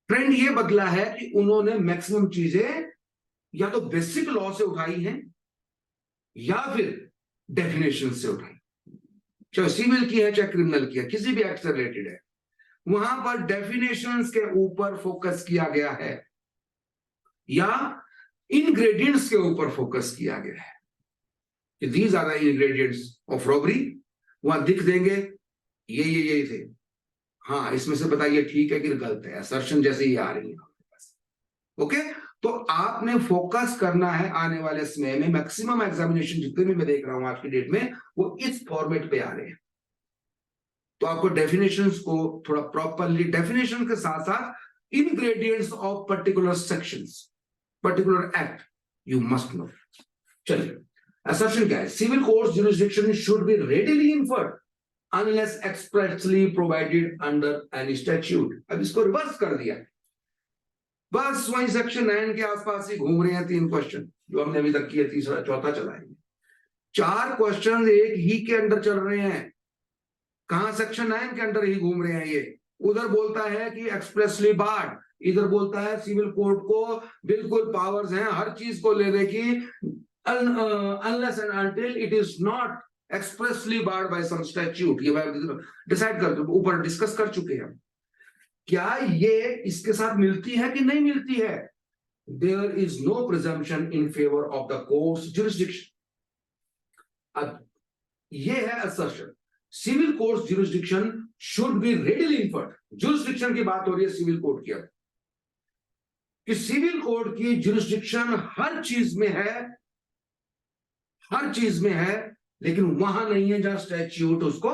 ट्रेंड ये बदला है कि उन्होंने मैक्सिमम चीजें या तो बेसिक लॉ से उठाई हैं या फिर डेफिनेशन से उठाई, चाहे सिविल की है चाहे क्रिमिनल की है, किसी भी एक्ट से रिलेटेड है, वहां पर डेफिनेशंस के ऊपर फोकस किया गया है या इंग्रेडिएंट्स के ऊपर फोकस किया गया है कि these are the ingredients of robbery. वहां दिख देंगे ये थे, हाँ इसमें से बताइए ठीक है कि गलत है, असर्शन जैसे ही आ रही है आपके पास। ओके, तो आपने फोकस करना है आने वाले समय में, मैक्सिमम एग्जामिनेशन जितने भी मैं देख रहा हूं आज की डेट में, वो इस फॉर्मेट पे आ रहे हैं। तो आपको डेफिनेशंस को थोड़ा प्रॉपरली, डेफिनेशन के साथ साथ ingredients of particular sections, particular act you must know. चलिए, असर्शन क्या है? Civil court jurisdiction should be readily inferred unless expressly provided under any statute. अब इसको रिवर्स कर दिया, बस वही सेक्शन 9 के आसपास ही घूम रहे हैं। 3 क्वेश्चन जो हमने अभी तक किए, तीसरा चौथा चलाएंगे। 4 क्वेश्चन एक ही के अंदर चल रहे हैं, कहां सेक्शन 9 के अंदर ही घूम रहे हैं। ये उधर बोलता है कि एक्सप्रेसली बार्ड, इधर बोलता है सिविल कोर्ट को बिल्कुल पावर्स हैं हर चीज को लेने की, unless and until it is not expressly barred by some statute. ये डिसाइड कर, ऊपर डिस्कस कर चुके हैं। क्या ये इसके साथ मिलती है कि नहीं मिलती है? There is no presumption in favour of the court's jurisdiction. अब ये है assertion, civil court jurisdiction should be readily inferred. Jurisdiction की बात हो रही है सिविल कोर्ट की, कि सिविल कोर्ट की ज्यूरिसडिक्शन हर चीज में है, हर चीज में है, लेकिन वहां नहीं है जहां स्टैट्यूट उसको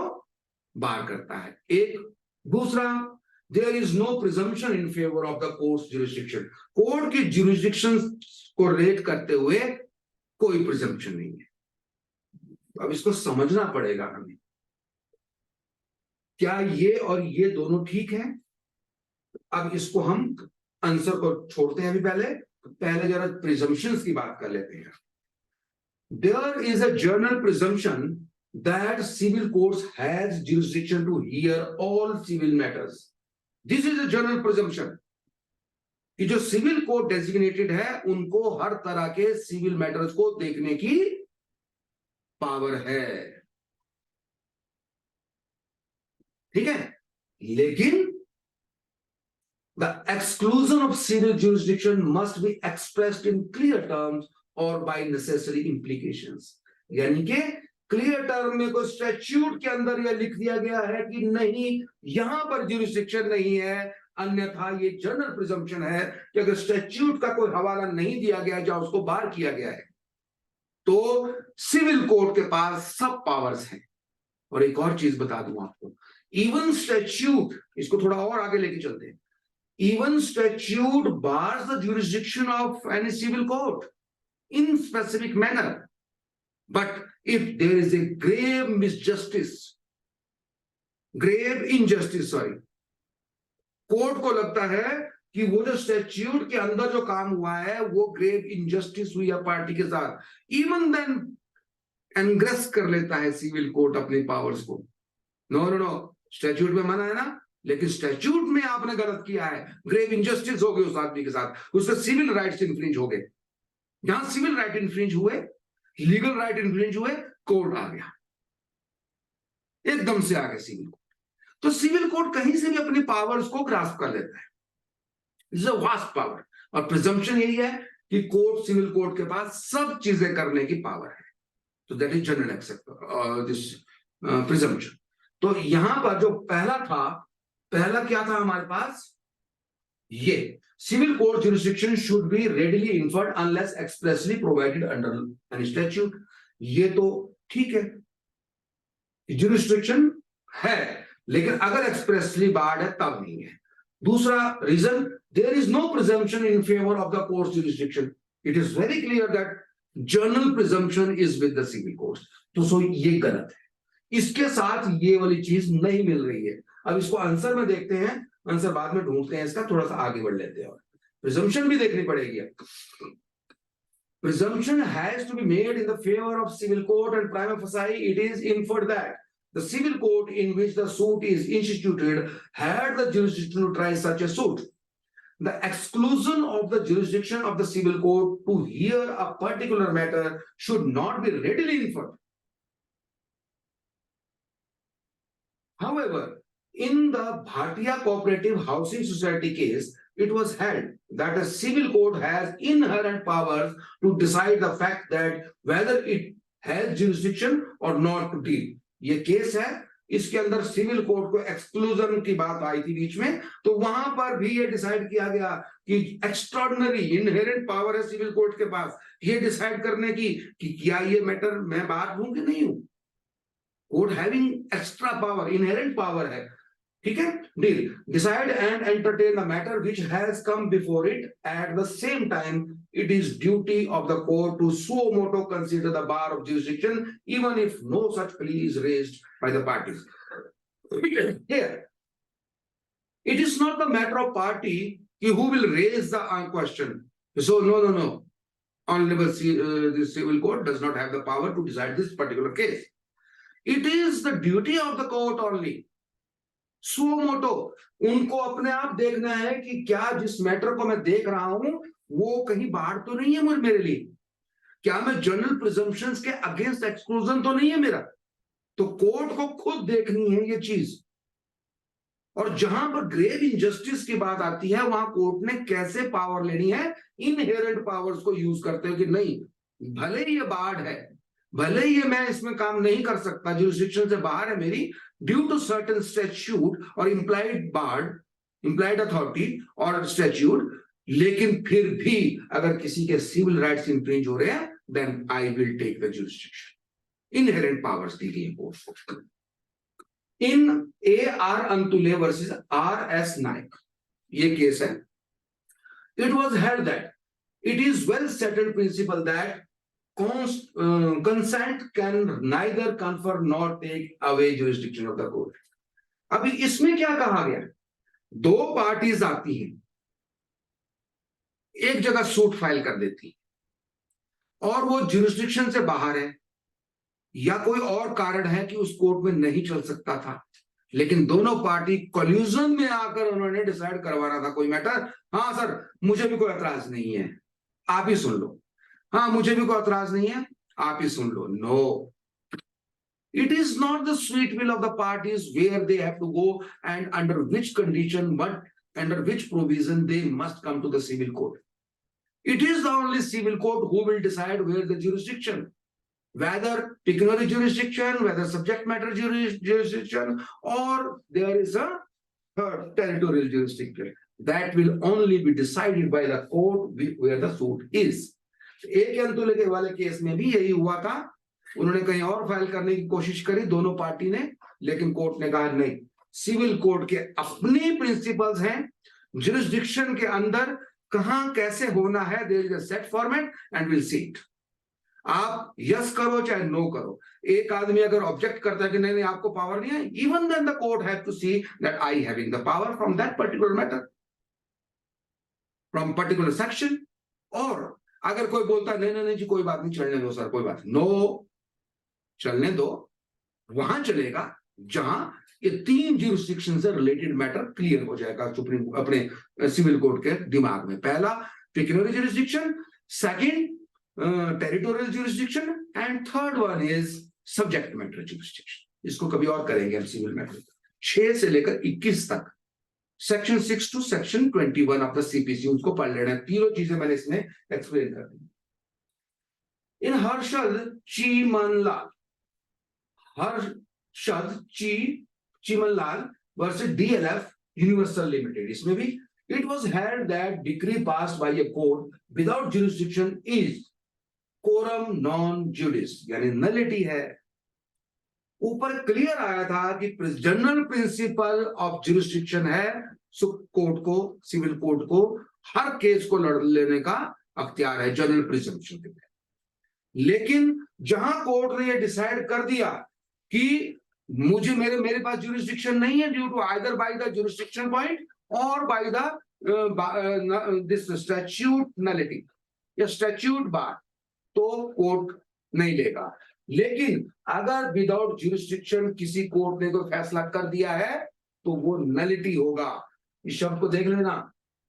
बार करता है। एक दूसरा, there is no presumption in favour of the court's jurisdiction. Court की ज्यूरिसडिक्शन को रेट करते हुए कोई प्रिजम्पशन नहीं है। अब इसको समझना पड़ेगा हमें, क्या ये और ये दोनों ठीक है? अब इसको हम आंसर को छोड़ते हैं अभी, पहले जरा प्रिजम्पशंस की बात कर लेते हैं। There is a general presumption that civil courts has jurisdiction to hear all civil matters. This is a general presumption कि जो सिविल कोर्ट डेजिग्नेटेड है उनको हर तरह के सिविल मैटर्स को देखने की पावर है, ठीक है। लेकिन the exclusion of civil jurisdiction must be expressed in clear terms और बाय नेसेसरी इंप्लीकेशंस। यानी कि क्लियर टर्म में कोई स्टैट्यूट के अंदर यह लिख दिया गया है कि नहीं यहां पर ज्यूरिसडिक्शन नहीं है, अन्यथा ये जनरल प्रिजम्पशन है कि अगर स्टैट्यूट का कोई हवाला नहीं दिया गया जहां उसको बाहर किया गया है तो सिविल कोर्ट के पास सब पावर्स हैं। और एक और चीज बता दूं आपको, इवन स्टैट्यूट, इसको थोड़ा और आगे लेके चलते हैं, even statute bars the jurisdiction of any civil court in specific manner, but if there is a grave injustice, court को लगता है कि वो जो स्टैट्यूट के अंदर जो काम हुआ है वो ग्रेव इनजस्टिस हुई है पार्टी के साथ, इवन देन एनग्रेस कर लेता है सिविल कोर्ट अपनी पावर्स को। नो, स्टैट्यूट में मना है ना, लेकिन स्टैट्यूट में आपने गलत किया है, ग्रेव इनजस्टिस हो गई उस आदमी के साथ, उसके सिविल राइट्स इन्फ्रिंज हो गए। जहां सिविल राइट इन्फ्रिंज हुए, लीगल राइट इन्फ्रिंज हुए, कोर्ट आ गया, एकदम से आ गया सिविल कोर्ट। तो सिविल कोर्ट कहीं से भी अपनी पावर्स को ग्रास्प कर लेता है, इट्स अ वास्ट पावर। और प्रिजम्पशन यही है कि कोर्ट, सिविल कोर्ट के पास सब चीजें करने की पावर है। तो that is general except this presumption. तो यहां पर जो पहला क्या था हमारे पास, ये civil court jurisdiction should be readily inferred unless expressly provided under an statute। ये तो ठीक है, jurisdiction है, लेकिन अगर एक्सप्रेसली बार्ड है तब नहीं है। दूसरा reason, there is no presumption in favor of the court's jurisdiction. It is very clear that general presumption is with the civil courts। तो सो ये गलत है, इसके साथ ये वाली चीज नहीं मिल रही है। अब इसको आंसर में देखते हैं, आंसर बाद में ढूंढते हैं, इसका थोड़ा सा आगे बढ़ लेते हैं और प्रिजम्पशन भी देखनी पड़ेगी। Presumption has to be made in the favor of civil court and prima facie it is inferred that the civil court in which the suit is instituted had the jurisdiction to try such a suit. The exclusion of the jurisdiction of the civil court to hear a particular matter should not be readily inferred. However, in the Bhatia Cooperative Housing Society case, it was held that a civil court has inherent powers to decide the fact that whether it has jurisdiction or not to deal. ये case है, इसके अंदर civil court को exclusion की बात आई थी बीच में, तो वहां पर भी ये डिसाइड किया गया कि एक्स्ट्राऑर्डिनरी इनहेरेंट पावर है सिविल कोर्ट के पास ये डिसाइड करने की कि क्या ये मैटर मैं बात हूं कि नहीं हूं। Court having extra power, inherent power है, ठीक है। Deal, decide and entertain the matter which has come before it at the same time it is duty of the court to suo moto consider the bar of jurisdiction even if no such plea is raised by the parties. Here it is not the matter of party who will raise the question, so no, honorable the civil court does not have the power to decide this particular case. It is the duty of the court only. suo moto, उनको अपने आप देखना है कि क्या जिस matter को मैं देख रहा हूं वो कहीं बाहर तो नहीं है मेरे लिए, क्या मैं जनरल प्रिजम्पशंस के अगेंस्ट एक्सक्लूजन तो नहीं है मेरा। तो कोर्ट को खुद देखनी है ये चीज, और जहां पर ग्रेव इनजस्टिस की बात आती है वहां कोर्ट ने कैसे पावर लेनी है, इनहेरेंट पावर्स को यूज करते हुए कि नहीं भले ही ये बाढ़ है, भले ही मैं इसमें काम नहीं कर सकता, जुरिसडिक्शन से बाहर है मेरी ड्यू टू सर्टेन स्टैट्यूट और इंप्लाइड बार्ड, इंप्लाइड अथॉरिटी और स्टैट्यूट, लेकिन फिर भी अगर किसी के सिविल राइट्स इंफ्रिंज हो रहे हैं then I will take the jurisdiction. Inherent powers दी गई court. In A.R. Antule versus R.S. Naik, ये केस है. It was held that it is well settled principle that consent can neither confer nor take away jurisdiction of the court. अभी इसमें क्या कहा गया? दो पार्टीज आती हैं, एक जगह सूट फाइल कर देती और वो जुरिस्डिक्शन से बाहर है या कोई और कारण है कि उस कोर्ट में नहीं चल सकता था, लेकिन दोनों पार्टी कोल्यूजन में आकर उन्होंने डिसाइड करवाना था कोई मैटर. हाँ सर, मुझे भी कोई एतराज नहीं है, आप ही सुन लो. हाँ, मुझे भी कोई एतराज नहीं है, आप ही सुन लो. No, it is not the sweet will of the parties where they have to go and under which condition, but under which provision they must come to the civil court. It is the only civil court who will decide where the jurisdiction, whether pecuniary jurisdiction, whether subject matter jurisdiction, or there is a third territorial jurisdiction. That will only be decided by the court where the suit is. एक अंतुले के वाले case में भी यही हुआ था. उन्होंने कहीं और फाइल करने की कोशिश करी दोनों पार्टी ने, लेकिन कोर्ट ने कहा नहीं, सिविल कोर्ट के अपने प्रिंसिपल्स हैं, जुरिस्डिक्शन के अंदर कहां कैसे होना है, there is a set format and will see it. आप यस करो चाहे नो करो. एक आदमी अगर ऑब्जेक्ट करता है कि नहीं नहीं आपको पावर नहीं है, even then the court have to see that I having the power from that particular matter, from particular section. और अगर कोई बोलता है नहीं नहीं नहीं जी कोई बात नहीं, चलने दो सर, कोई बात नहीं, नो, चलने दो, वहां चलेगा जहां ये तीन जुरिस्डिक्शन से रिलेटेड मैटर क्लियर हो जाएगा सुप्रीम अपने सिविल कोर्ट के दिमाग में. पहला pecuniary jurisdiction, second territorial jurisdiction, and third one is subject matter jurisdiction. इसको कभी और करेंगे हम सिविल मैटर 6 से लेकर 21 तक, section 6 to section 21 of the CPC, उसको पढ़ लेना है. तीनों चीजें मैंने इसमें एक्सप्लेन कर दी. In Harshad Chimanlal, Harshad Chimanlal versus DLF universal limited, इसमें भी it was held that decree passed by a court without jurisdiction is quorum non judice, यानी नलिटी है. ऊपर क्लियर आया था कि जनरल प्रिंसिपल ऑफ जुरिस्डिक्शन है कोर्ट को, सिविल कोर्ट को हर केस को लड़ लेने का अख्तियार है जनरल प्रिजम्पशन के तहत. लेकिन जहां कोर्ट ने ये डिसाइड कर दिया कि मुझे मेरे पास जुरिस्डिक्शन नहीं है due to either by the jurisdiction point और by the this statute nullity या स्टैट्यूट बार, तो कोर्ट नहीं लेगा. लेकिन अगर विदाउट जुरिस्डिक्शन किसी कोर्ट ने कोई फैसला कर दिया है तो वो नलिटी होगा. इस शब्द को देख लेना,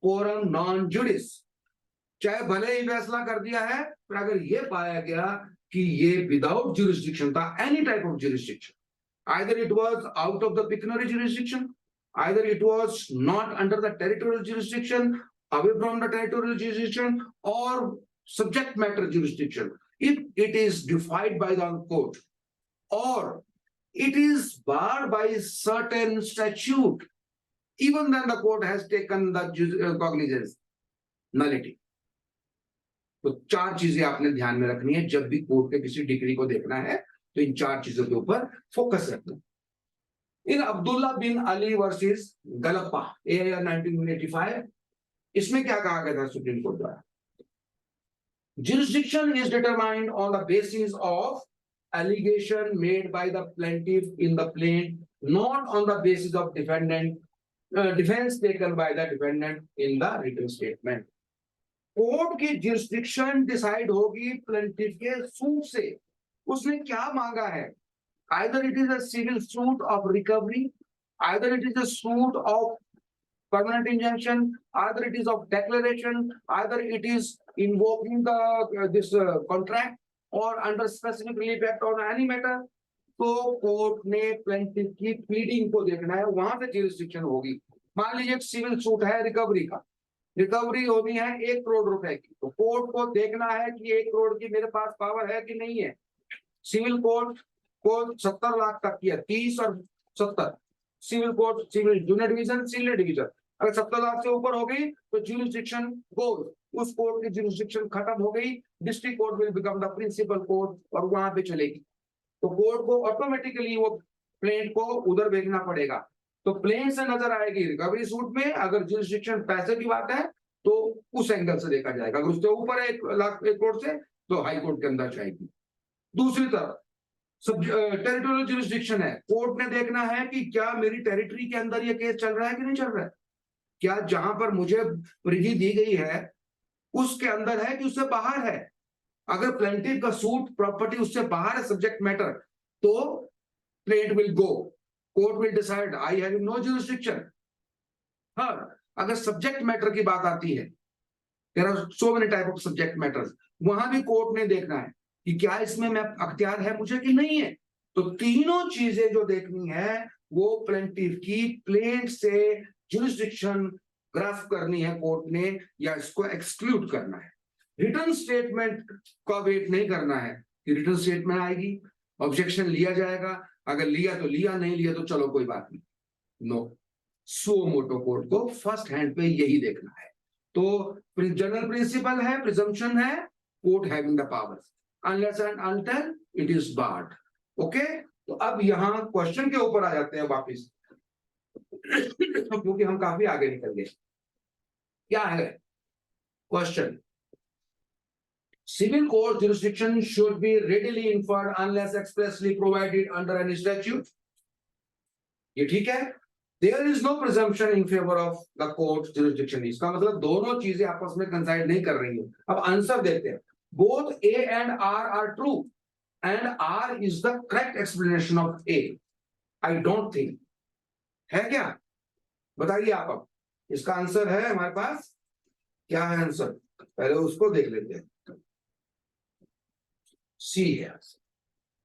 कोरम नॉन जुडिस, चाहे भले ही फैसला कर दिया है, पर अगर ये पाया गया कि ये विदाउट जुरिस्डिक्शन था, any type of jurisdiction, either it was out of the pecuniary jurisdiction, either it was not under the territorial jurisdiction, away from the territorial jurisdiction, or subject matter jurisdiction, if it is defied by the court or it is barred by certain statute, even then the court has taken the cognizance, nullity. तो 4 चीजें आपने ध्यान में रखनी है जब भी court के किसी डिक्री को देखना है, तो इन 4 चीजों के ऊपर फोकस रखना. इन अब्दुल्ला बिन अली वर्सेस गलप्पा AIR 1985, इसमें क्या कहा गया था सुप्रीम कोर्ट द्वारा? Jurisdiction is determined on the basis of allegation made by the plaintiff in the plaint, not on the basis of defense taken by the defendant in the written statement. Court की jurisdiction decide होगी plaintiff के suit से. उसने क्या मांगा है? Either it is a civil suit of recovery, either it is a suit of permanent injunction, either it is of declaration, either it is invoking this contract or under specific relief act on any matter. तो court ने plaintiff की pleading को देखना है, वहां से jurisdiction होगी. मान लीजिए एक सिविल सूट है रिकवरी का, रिकवरी होनी है 1 करोड़ रुपए की, तो कोर्ट को देखना है कि 1 करोड़ की मेरे पास पावर है कि नहीं है. सिविल कोर्ट को 70 लाख तक किया, 30 और 70, civil court, civil junior division, senior division, अगर 70 लाख से ऊपर हो गई तो जुरिस्डिक्शन गोल, उस कोर्ट की जुरिस्डिक्शन खत्म हो गई, district court will become the principal court और वहां पे चलेगी. तो कोर्ट को ऑटोमेटिकली वो प्लेंट को उधर भेजना पड़ेगा, तो प्लेन से नजर आएगी रिकवरी सूट में। अगर जुरिस्डिक्शन पैसे की बात है तो उस एंगल से देखा जाएगा, अगर उससे ऊपर है 1 लाख करोड़ से तो हाई कोर्ट के अंदर जाएगी। दूसरी तरफ सब टेरिटोरियल जुरिस्डिक्शन है, कोर्ट ने देखना है कि क्या मेरी टेरिटरी के अंदर ये केस चल रहा है कि नहीं चल रहा है, क्या जहां पर मुझे परिधि दी गई है उसके अंदर है कि उससे बाहर है। अगर प्लेंटिफ का सूट प्रॉपर्टी उससे बाहर है सब्जेक्ट मैटर, तो plaint will go, court will decide, I have no jurisdiction. हाँ, अगर सब्जेक्ट मैटर की बात आती है, there are so many type of subject matters, वहां भी कोर्ट ने देखना है कि क्या इसमें मैं अख्तियार है मुझे कि नहीं है। तो तीनों चीजें जो देखनी है वो प्लेंटिफ की प्लेंट से जुरिस्डिक्शन ग्राफ करनी है कोर्ट ने, या इसको एक्सक्लूड करना है। रिटर्न स्टेटमेंट का वेट नहीं करना है कि रिटर्न स्टेटमेंट आएगी, ऑब्जेक्शन लिया जाएगा, अगर लिया तो लिया, नहीं लिया तो चलो कोई बात नहीं। नो, सुओ मोटो कोर्ट को फर्स्ट हैंड पे यही देखना है। तो जनरल प्रिंसिपल है, प्रिजम्पशन है, court having the powers, unless and until it is barred. Okay, तो अब यहां क्वेश्चन के ऊपर आ जाते हैं वापिस क्योंकि हम काफी आगे निकल गए। क्या है question? Civil court jurisdiction should be readily inferred unless expressly provided under any statute. ये ठीक है? There is no presumption in favor of the court jurisdiction. इसका मतलब दोनों चीजें आपस में कंसाइड नहीं कर रही हैं। अब आंसर देखते हैं। Both A and R are true, and R is the correct explanation of A. I don't think. है क्या? बताइए आप अब। इसका आंसर है हमारे पास, क्या है आंसर? पहले उसको देख लेते हैं। सी है,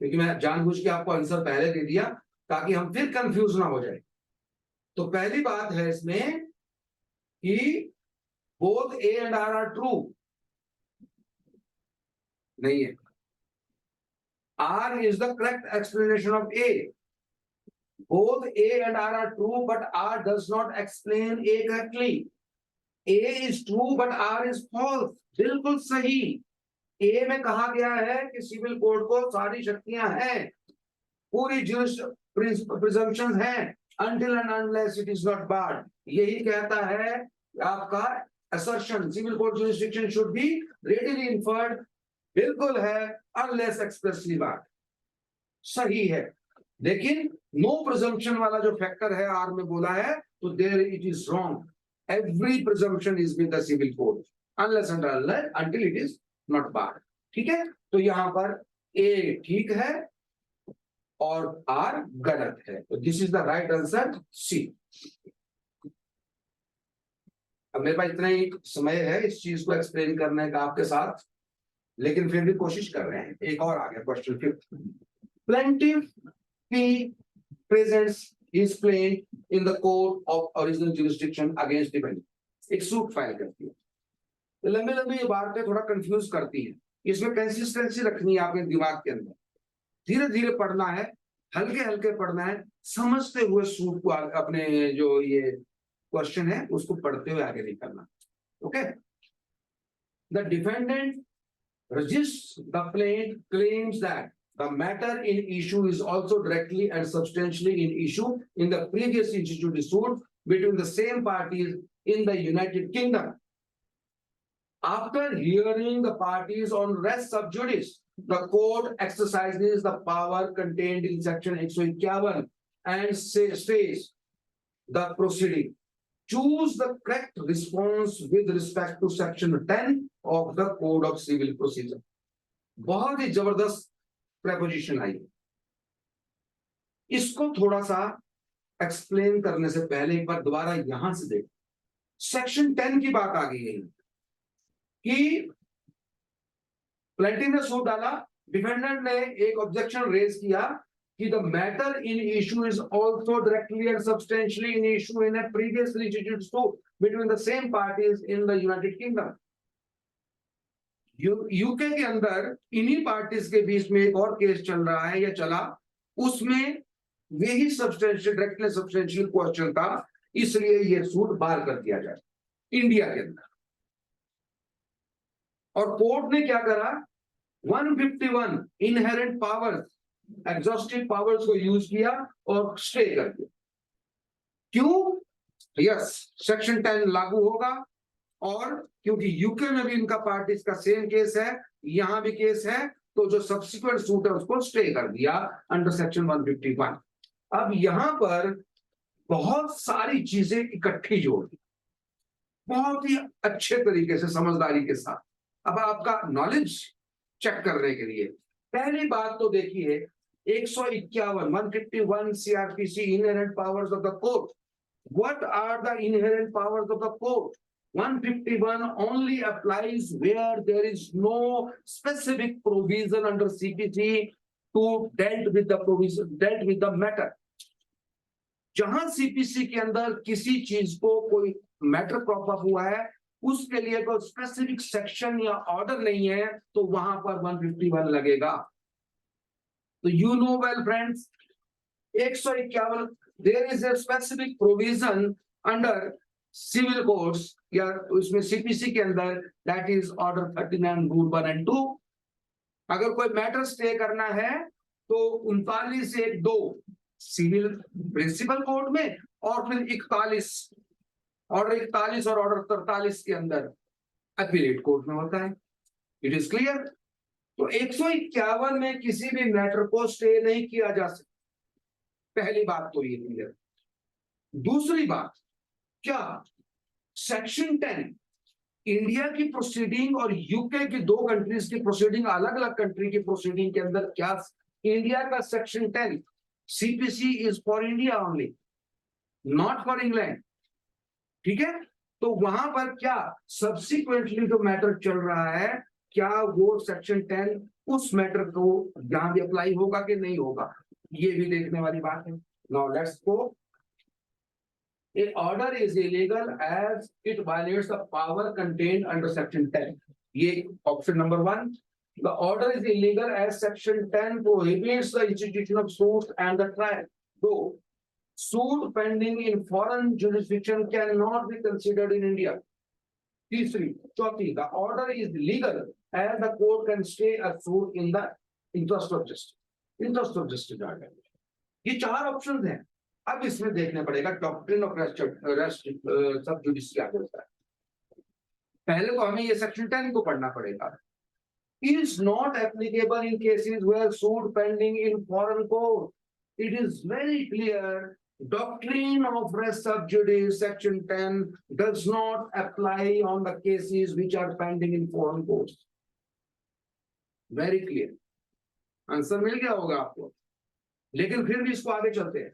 क्योंकि मैं जानबूझ के आपको आंसर पहले दे दिया ताकि हम फिर कंफ्यूज ना हो जाए। तो पहली बात है इसमें कि both A and R true नहीं है। R is the correct explanation of A. Both A and R true, but R does not explain A correctly. A is true but R is false. बिल्कुल सही। ए में कहा गया है कि civil court को सारी शक्तियां हैं, पूरी प्रिजम्पशन है, until and unless it is not barred। यही कहता है आपका assertion, civil court jurisdiction should be readily inferred। बिल्कुल है, unless expressly barred। सही है, लेकिन नो प्रिजम्पशन वाला जो फैक्टर है आर में बोला है, तो there it is wrong. Every presumption is with the civil court unless and until it is not barred। ठीक है, तो यहां पर ए ठीक है और आर गलत है, तो this is the right answer, C. अब मेरे पास इतना ही समय है इस चीज को एक्सप्लेन करने का आपके साथ, लेकिन फिर भी कोशिश कर रहे हैं। एक और आ गया question 5। Plaintiff P presents his plaint in the court of original jurisdiction against defendant। एक सूट फाइल करती है, तो लंबे लंबे ये बातें थोड़ा कंफ्यूज करती है, इसमें कंसिस्टेंसी रखनी है आपके दिमाग के अंदर, धीरे धीरे पढ़ना है, हल्के हल्के पढ़ना है, समझते हुए सूट को अपने जो ये क्वेश्चन है उसको पढ़ते हुए आगे निकलना। Okay, the defendant resists the plaint, claims that the matter in issue is also directly and substantially in issue in the previous instituted suit between the same parties in the United Kingdom. After hearing the parties on res sub judice, the court exercises the power contained in section 151 and stays the proceeding. Choose the correct response with respect to section 10 of the Code of Civil Procedure। बहुत ही जबरदस्त preposition आई, इसको थोड़ा सा explain करने से पहले एक बार दोबारा यहां से देखो। सेक्शन 10 की बात आ गई है कि प्लेंटिफ ने सूट डाला, डिफेंडेंट ने एक ऑब्जेक्शन रेज किया कि the matter in issue is also directly and substantially in issue in a previously instituted suit between the same parties in the United Kingdom। UK के अंदर इन्हीं पार्टीज के बीच में एक और केस चल रहा है या चला, उसमें वही सब्सटेंशियल डायरेक्टली सब्सटेंशियल क्वेश्चन था, इसलिए ये सूट बाहर कर दिया जाए इंडिया के अंदर। और कोर्ट ने क्या करा, 151 इनहेरेंट पावर्स एग्जॉस्टिव पावर्स को यूज किया और स्टे कर दिया। क्यों? यस, सेक्शन 10 लागू होगा, और क्योंकि यूके में भी इनका पार्टीज का सेम केस है, यहां भी केस है, तो जो सब्सिक्वेंट सूट है उसको स्टे कर दिया अंडर सेक्शन 151। अब यहां पर बहुत सारी चीजें इकट्ठी जोड़ दी, बहुत ही अच्छे तरीके से समझदारी के साथ। अब आपका नॉलेज चेक करने के लिए पहली बात तो देखिए 151 CrPC inherent powers of the court. What are the inherent powers of the court? 151 only applies where there is no specific provision under CPC to dealt with the matter. जहां CPC के अंदर किसी चीज को कोई मैटर क्रॉप अप हुआ है, उसके लिए कोई स्पेसिफिक सेक्शन या ऑर्डर नहीं है, तो वहां पर 151 लगेगा। तो you know well friends, 151 there is a specific provision under civil courts या उसमें सीपीसी के अंदर, that is order 39 rule 1 and 2। अगर कोई मैटर स्टे करना है तो 39(1)(2) सिविल प्रिंसिपल कोर्ट में, और फिर 41 ऑर्डर 41 और ऑर्डर 43 के अंदर अपीलेट कोर्ट में होता है। It is clear? तो 151 में किसी भी मैटर को स्टे नहीं किया जा सकता, पहली बात तो ये क्लियर। दूसरी बात, क्या सेक्शन 10 इंडिया की प्रोसीडिंग और यूके की दो कंट्रीज की प्रोसीडिंग, अलग अलग कंट्री की प्रोसीडिंग के अंदर क्या इंडिया का section 10 CPC is for India only, not for England, ठीक है? तो वहां पर क्या सब्सिक्वेंटली जो मैटर चल रहा है, क्या वो सेक्शन 10 उस मैटर को यहां भी अप्लाई होगा कि नहीं होगा, ये भी देखने वाली बात है। Now let's go. A order is illegal as it violates the power contained under section 10. ये option number 1. The order is illegal as section 10 prohibits the institution of suits and the trial. Though suit pending in foreign jurisdiction cannot be considered in India. तीसरी, चौथी, the order is legal as the court can stay a suit in the interest of justice. Interest of justice order. ये चार options हैं। अब इसमें देखने पड़ेगा doctrine of sub जुडिस क्या बोलता है। पहले तो हमें ये सेक्शन 10 को पढ़ना पड़ेगा। Is not applicable in cases wear suit pending in foreign court. It is very clear, doctrine of res sub judice section 10 does not apply on the cases which are pending in foreign courts. Very clear, answer मिल गया होगा आपको। लेकिन फिर भी इसको आगे चलते हैं।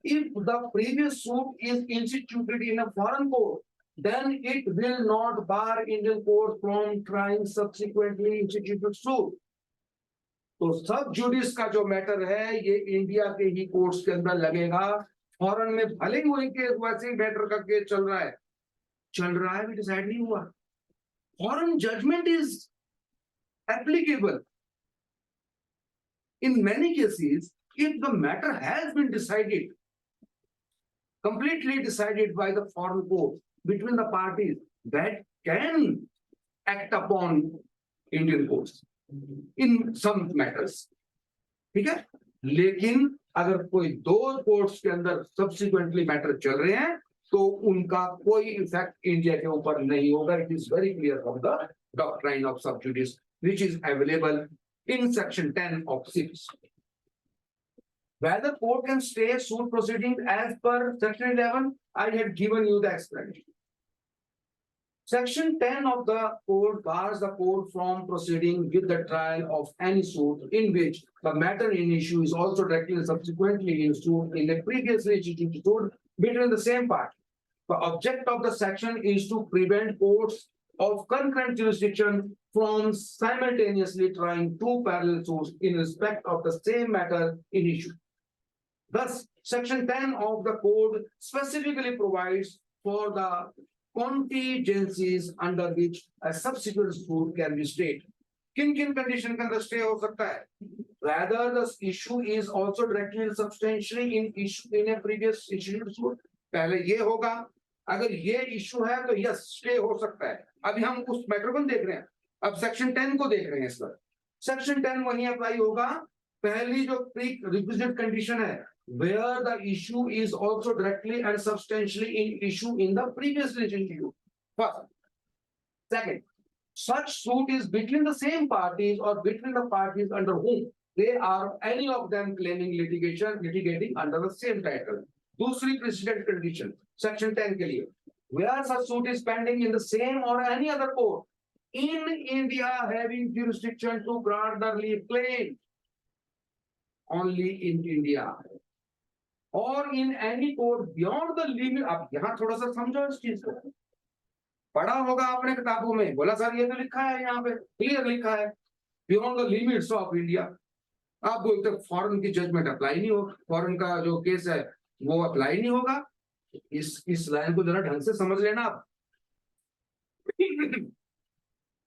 If the previous suit is instituted in a foreign court, then it will not bar Indian court from trying subsequently instituted suit. तो सब जुडिस का जो मैटर है ये इंडिया के ही कोर्ट्स के अंदर लगेगा। फॉरेन में भले ही वही केस वैसे ही मैटर का केस चल रहा है भी डिसाइड नहीं हुआ। Foreign judgment is applicable in many cases if the matter has been decided, completely decided by the foreign court between the parties, that can act upon Indian courts in some matters, ठीक है? लेकिन अगर कोई दो courts के अंदर subsequently matter चल रहे हैं तो उनका कोई इफेक्ट इंडिया के ऊपर नहीं होगा। It is very clear from the doctrine of sub judice which is available in section 10 of CPC. Whether court can stay suit proceedings as per section 11, I had given you the explanation. Section 10 of the code bars the court from proceeding with the trial of any suit in which the matter in issue is also directly and subsequently instituted in a previously instituted suit between the same party. The object of the section is to prevent courts of concurrent jurisdiction from simultaneously trying two parallel suits in respect of the same matter in issue. Thus, section 10 of the code specifically provides for the contingencies under which a subsequent suit can be stayed. किन condition के अंदर stay हो सकता है? Rather, the issue is also directly and substantially in a previous issued suit. पहले ये होगा, अगर ये इशू है तो यस स्टे हो सकता है। अभी हम उस मैटर को देख रहे हैं, अब सेक्शन 10 को देख रहे हैं। इस पर सेक्शन 10 वही अप्लाई होगा पहली जो प्री रिक्विजिट कंडीशन है, where the issue is also directly and substantially in issue in the previous litigation. First. Second, such suit is between the same parties or between the parties under whom they are any of them claiming litigating under the same title. दूसरी precedent condition, section 10 के लिए, where such suit is pending in the same or any other court in India having jurisdiction to grant the relief claim only in India or in any court beyond the limit. अब यहाँ थोड़ा सा समझो इस चीज को, पढ़ा होगा आपने किताबों में, बोला सर ये तो लिखा है यहाँ पे, क्लियर लिखा है, beyond the limits of India. आप बोलते फॉरेन की जजमेंट अप्लाई नहीं हो, फॉरेन का जो केस है वो अप्लाई नहीं होगा। इस लाइन को जरा ढंग से समझ लेना आप।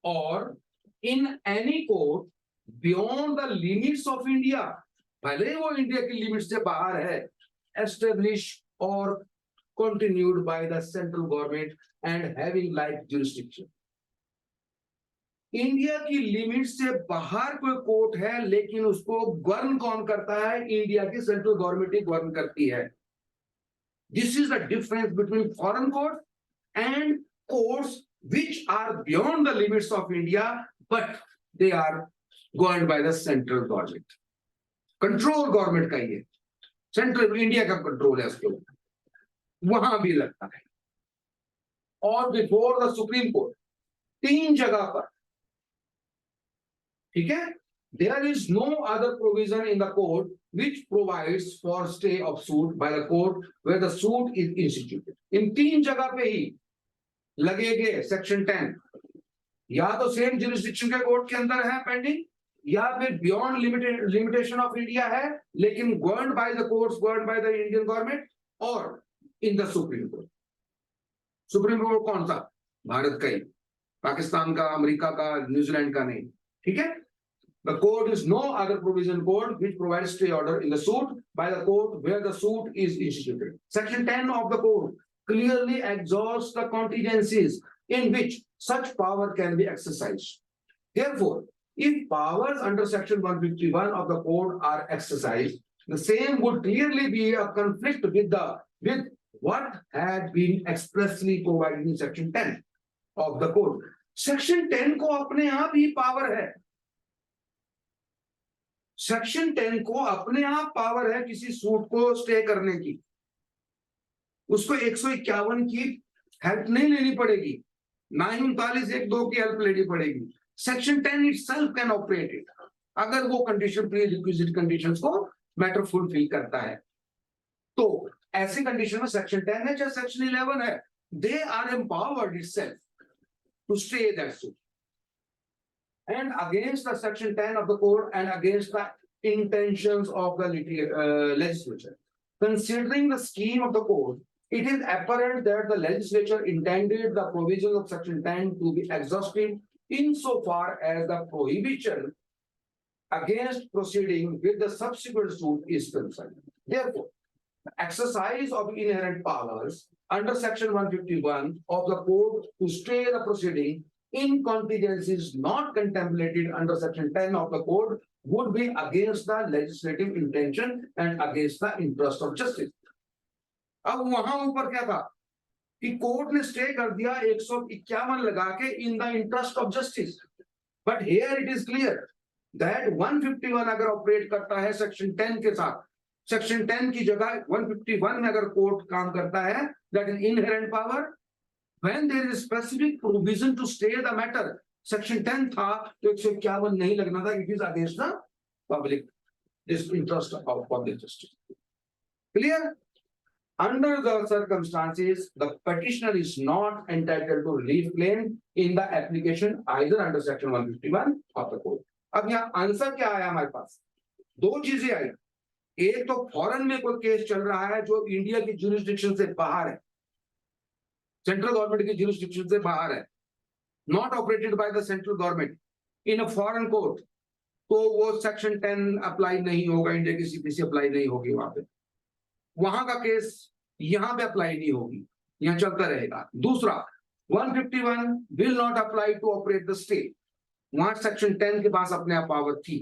और in any court beyond the limits of India, भले वो इंडिया की लिमिट से बाहर है, एस्टेब्लिश और continued by the central government and having like jurisdiction. India की लिमिट से बाहर कोई कोर्ट है लेकिन उसको गवर्न कौन करता है? इंडिया की सेंट्रल गवर्नमेंट ही गवर्न करती है। This is the difference between foreign court and courts which are beyond the limits of India but they are governed by the central government. Control government का ये central India का control है उसके ऊपर, वहां भी लगता है। और बिफोर द सुप्रीम कोर्ट 3 जगह पर, ठीक है, there is no other provision in the code which provides for stay of suit by the court where the suit is instituted. इन 3 जगह पे ही लगेगे सेक्शन 10, या तो सेम जुरिस्डिक्शन के कोर्ट के अंदर है पेंडिंग, या फिर बियॉन्ड लिमिटेशन ऑफ इंडिया है लेकिन governed by the courts, governed by the Indian government, और in the supreme court. Supreme court कौन सा? भारत का ही, पाकिस्तान का, अमेरिका का, न्यूजीलैंड का नहीं, ठीक है। The court is no other provision code which provides stay order in the suit by the court where the suit is instituted. Section 10 of the code clearly exhausts the contingencies in which such power can be exercised. Therefore, if powers under section 151 of the code are exercised, the same would clearly be a conflict with what had been expressly provided in section 10 of the code. Section 10 को अपने आप ही power है, section 10 को अपने आप power है किसी suit को स्टे करने की। उसको 151 की हेल्प नहीं लेनी पड़ेगी, ना ही 39(1)(2) की हेल्प लेनी पड़ेगी। Section 10 itself can operate it, अगर वो कंडीशन, प्री रिक्विजिट कंडीशंस को मैटर फुलफिल करता है। तो ऐसी कंडीशन में सेक्शन 10 है चाहे सेक्शन 11 है, they are empowered itself to stay that suit and against the section 10 of the code and against the intentions of the legislature. Considering the scheme of the code, it is apparent that the legislature intended the provisions of section 10 to be exhaustive insofar as the prohibition against proceeding with the subsequent suit is concerned. Therefore, the exercise of inherent powers under section 151 of the code to stay the proceeding in contingencies not contemplated under section 10 of the code would be against the legislative intention and against the interest of justice. अब वहां ऊपर क्या था कि court ने stay कर दिया 151 लगा के इन the interest of justice, but here it is clear that 151 अगर ऑपरेट करता है सेक्शन 10 के साथ, सेक्शन 10 की जगह 151 में अगर कोर्ट काम करता है, that is inherent power. When there is specific provision to stay the matter, section 10 था तो 151 नहीं लगना था, it is against the public interest of public justice. Clear? Under the circumstances, the petitioner is not entitled to relief claim in the application either under section 151 of the code. अब यहाँ answer क्या आया हमारे पास? 2 चीजें आई। एक तो foreign में कोई केस चल रहा है जो इंडिया की जुरिस्डिक्शन से बाहर है, सेंट्रल गवर्नमेंट की जुरिस्डिक्शन से बाहर है, not operated by the central government in a foreign court, तो वो सेक्शन 10 अप्लाई नहीं होगा, इंडिया की सीपीसी अप्लाई नहीं होगी वहां पे, वहां का केस यहां पे अप्लाई नहीं होगी, यहां चलता रहेगा। दूसरा, 151 will not apply to operate the stay, वहां सेक्शन 10 के पास अपने आप पावर थी,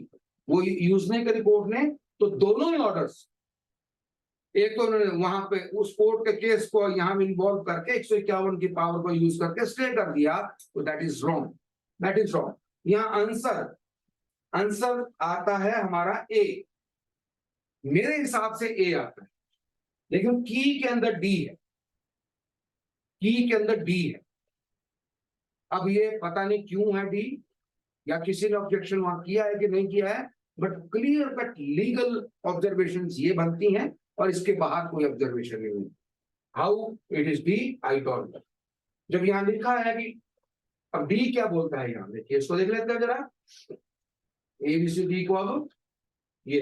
वो यूज नहीं करी कोर्ट ने, तो दोनों ही ऑर्डर्स, एक तो उन्होंने वहां पे उस कोर्ट के केस को यहां इन्वॉल्व करके 151 की पावर को यूज करके स्टे कर दिया, तो that is wrong, that is wrong. यहाँ आंसर आंसर आता है हमारा ए, मेरे हिसाब से ए आता है, लेकिन की के अंदर डी है, की के अंदर डी है। अब ये पता नहीं क्यों है डी, या किसी ने ऑब्जेक्शन वहां किया है कि नहीं किया है, but clear cut legal observation ये बनती हैं और इसके बाहर कोई ऑब्जर्वेशन नहीं हुई। How it is D I don't know. जब यहां लिखा है कि, अब डी क्या बोलता है, यहां देखिए, इसको देख लेते हैं जरा, ABCD को। अब ये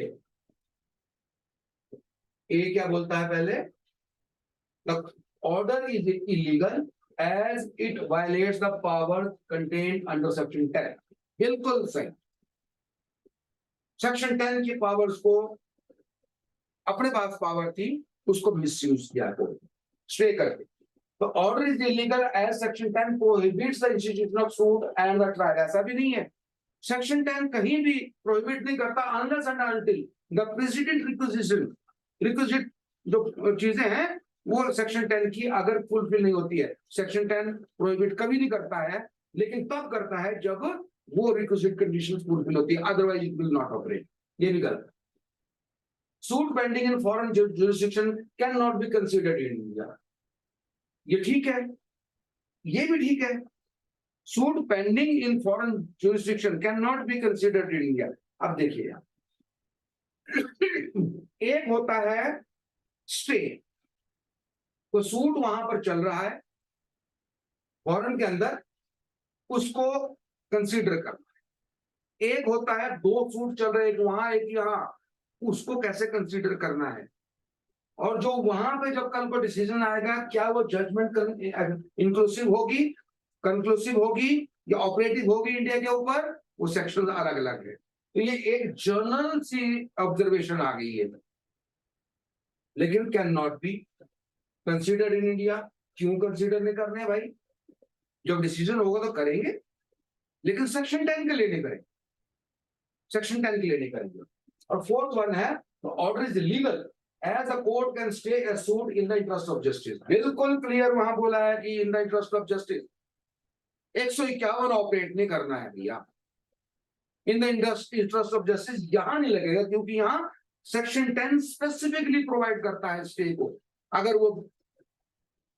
ए क्या बोलता है पहले, the order is illegal as it violates the power contained under section 10। बिल्कुल सही, सेक्शन 10 की पावर्स को, अपने पास पावर थी, उसको मिसयूज किया कोर्ट स्टे करके। तो order is illegal as section 10 prohibits the institution of suit and the trial. ऐसा भी नहीं है, सेक्शन 10 कहीं भी प्रोहिबिट नहीं करता unless and until the president requisite जो चीजें हैं वो सेक्शन 10 की अगर फुलफिल नहीं होती है, सेक्शन 10 प्रोहिबिट कभी नहीं करता है, लेकिन तब करता है जब वो रिक्विजिट कंडीशंस फुलफिल होती है, otherwise it will not operate. ये भी गलत। Suit pending in foreign jurisdiction can not be considered in India. ये ठीक है, ये भी ठीक है। Suit pending in foreign jurisdiction can not be considered in India. अब देखिए एक होता है स्टे, तो सूट वहां पर चल रहा है फॉरेन के अंदर, उसको कंसीडर करना। एक होता है दो सूट चल रहे, एक वहां एक यहाँ, उसको कैसे कंसीडर करना है। और जो वहां पे जब कल को डिसीजन आएगा, क्या वो जजमेंट इंक्लूसिव होगी, कंक्लूसिव होगी या ऑपरेटिव होगी इंडिया के ऊपर, वो सेक्शन अलग अलग है। तो ये एक जर्नल सी ऑब्जर्वेशन आ गई है, लेकिन can not be considered in India. क्यों कंसीडर नहीं करने हैं भाई, जब डिसीजन होगा तो करेंगे, लेकिन सेक्शन 10 के लिए नहीं करेंगे, सेक्शन 10 के लिए नहीं करेंगे। और फोर्थ वन है, order is legal as a court can stay a suit in the interest of justice. बिल्कुल क्लियर वहां बोला है कि in the interest of justice. 151 operate नहीं करना है भैया, in the interest of justice यहां नहीं लगेगा, क्योंकि यहां सेक्शन 10 स्पेसिफिकली प्रोवाइड करता है स्टे को, अगर वो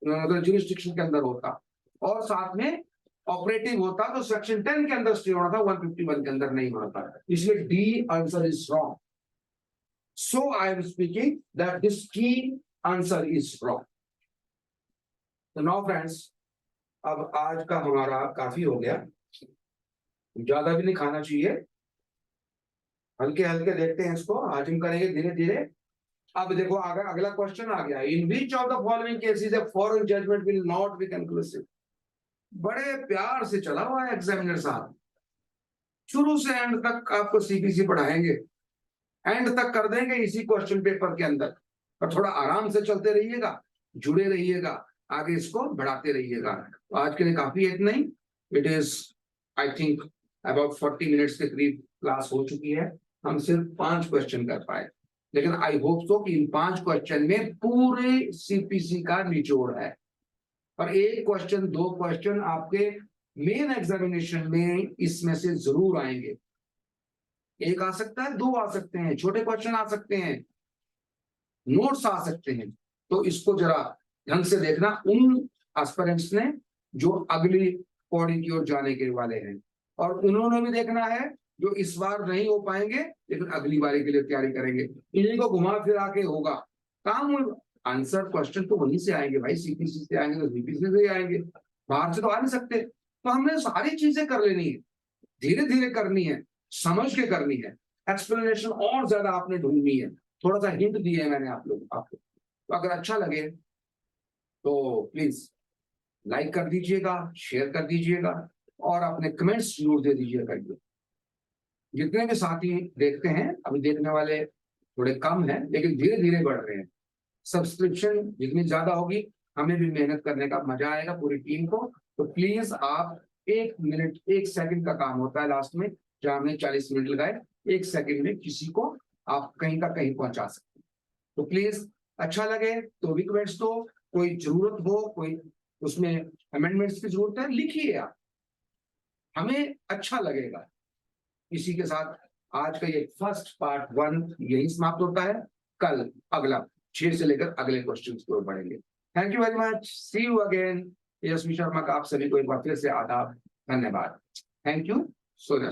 जुरिस्डिक्शन के अंदर होता और साथ में ऑपरेटिव होता तो सेक्शन 10 के अंदर स्टे होना था, 151 के अंदर नहीं होना था। इसलिए D answer is wrong. So I am speaking that this की आंसर इज रॉन्ग। तो नाउ फ्रेंड्स, अब आज का हमारा काफी हो गया, ज्यादा भी नहीं खाना चाहिए, हल्के हल्के देखते हैं इसको, आज हम करेंगे धीरे धीरे। अब देखो अगला क्वेश्चन आ गया, in which of the following cases a foreign judgment will not be conclusive. बड़े प्यार से चला हुआ है एग्जामिनर साहब, शुरू से एंड तक आपको सीपीसी पढ़ाएंगे, एंड तक कर देंगे इसी क्वेश्चन पेपर के अंदर। और थोड़ा आराम से चलते रहिएगा, जुड़े रहिएगा, आगे इसको बढ़ाते रहिएगा। तो आज के लिए काफी है, इतना ही। It is I think about 40 minutes के करीब क्लास हो चुकी है, हम सिर्फ 5 क्वेश्चन कर पाए, लेकिन आई होप सो कि इन 5 क्वेश्चन में पूरे सीपीसी का निचोड़ है, और एक क्वेश्चन 2 क्वेश्चन आपके मेन एग्जामिनेशन में इसमें से जरूर आएंगे। एक आ सकता है, 2 आ सकते हैं, छोटे क्वेश्चन आ सकते हैं, नोट्स आ सकते हैं। तो इसको जरा ढंग से देखना उन एस्पिरेंट्स ने जो अगली पौड़ी की ओर जाने के वाले हैं, और उन्होंने भी देखना है जो इस बार नहीं हो पाएंगे लेकिन अगली बारी के लिए तैयारी करेंगे। इन्हीं को घुमा फिरा के होगा काम, आंसर क्वेश्चन तो वहीं से आएंगे भाई, सीपीसी से आएंगे तो सीपीसी से आएंगे, बाहर से तो आ नहीं सकते। तो हमने सारी चीजें कर लेनी है, धीरे धीरे करनी है, समझ के करनी है, एक्सप्लेनेशन और ज्यादा आपने ढूंढनी है, थोड़ा सा हिंट दिए है मैंने आपको। तो अगर अच्छा लगे तो प्लीज लाइक कर दीजिएगा, शेयर कर दीजिएगा, और अपने कमेंट्स जरूर दे दीजिएगा। जितने भी साथी देखते हैं, अभी देखने वाले थोड़े कम हैं लेकिन धीरे धीरे बढ़ रहे हैं। सब्सक्रिप्शन जितनी ज्यादा होगी हमें भी मेहनत करने का मजा आएगा पूरी टीम को। तो प्लीज आप 1 मिनट 1 सेकंड का काम होता है लास्ट में, जहां हमने 40 मिनट लगाए, 1 सेकंड में किसी को आप कहीं का कहीं पहुंचा सकते हैं। तो प्लीज अच्छा लगे तो भी कमेंट्स दो, कोई जरूरत हो, कोई उसमें अमेंडमेंट्स की जरूरत है, लिखिए आप, हमें अच्छा लगेगा। इसी के साथ आज का ये फर्स्ट पार्ट 1 यही समाप्त होता है। कल अगला 6 से लेकर अगले क्वेश्चन की ओर बढ़ेंगे। Thank you very much, see you again. Tejasvi Sharma का आप सभी को एक बार फिर से आदाब, धन्यवाद। Thank you, Sonia.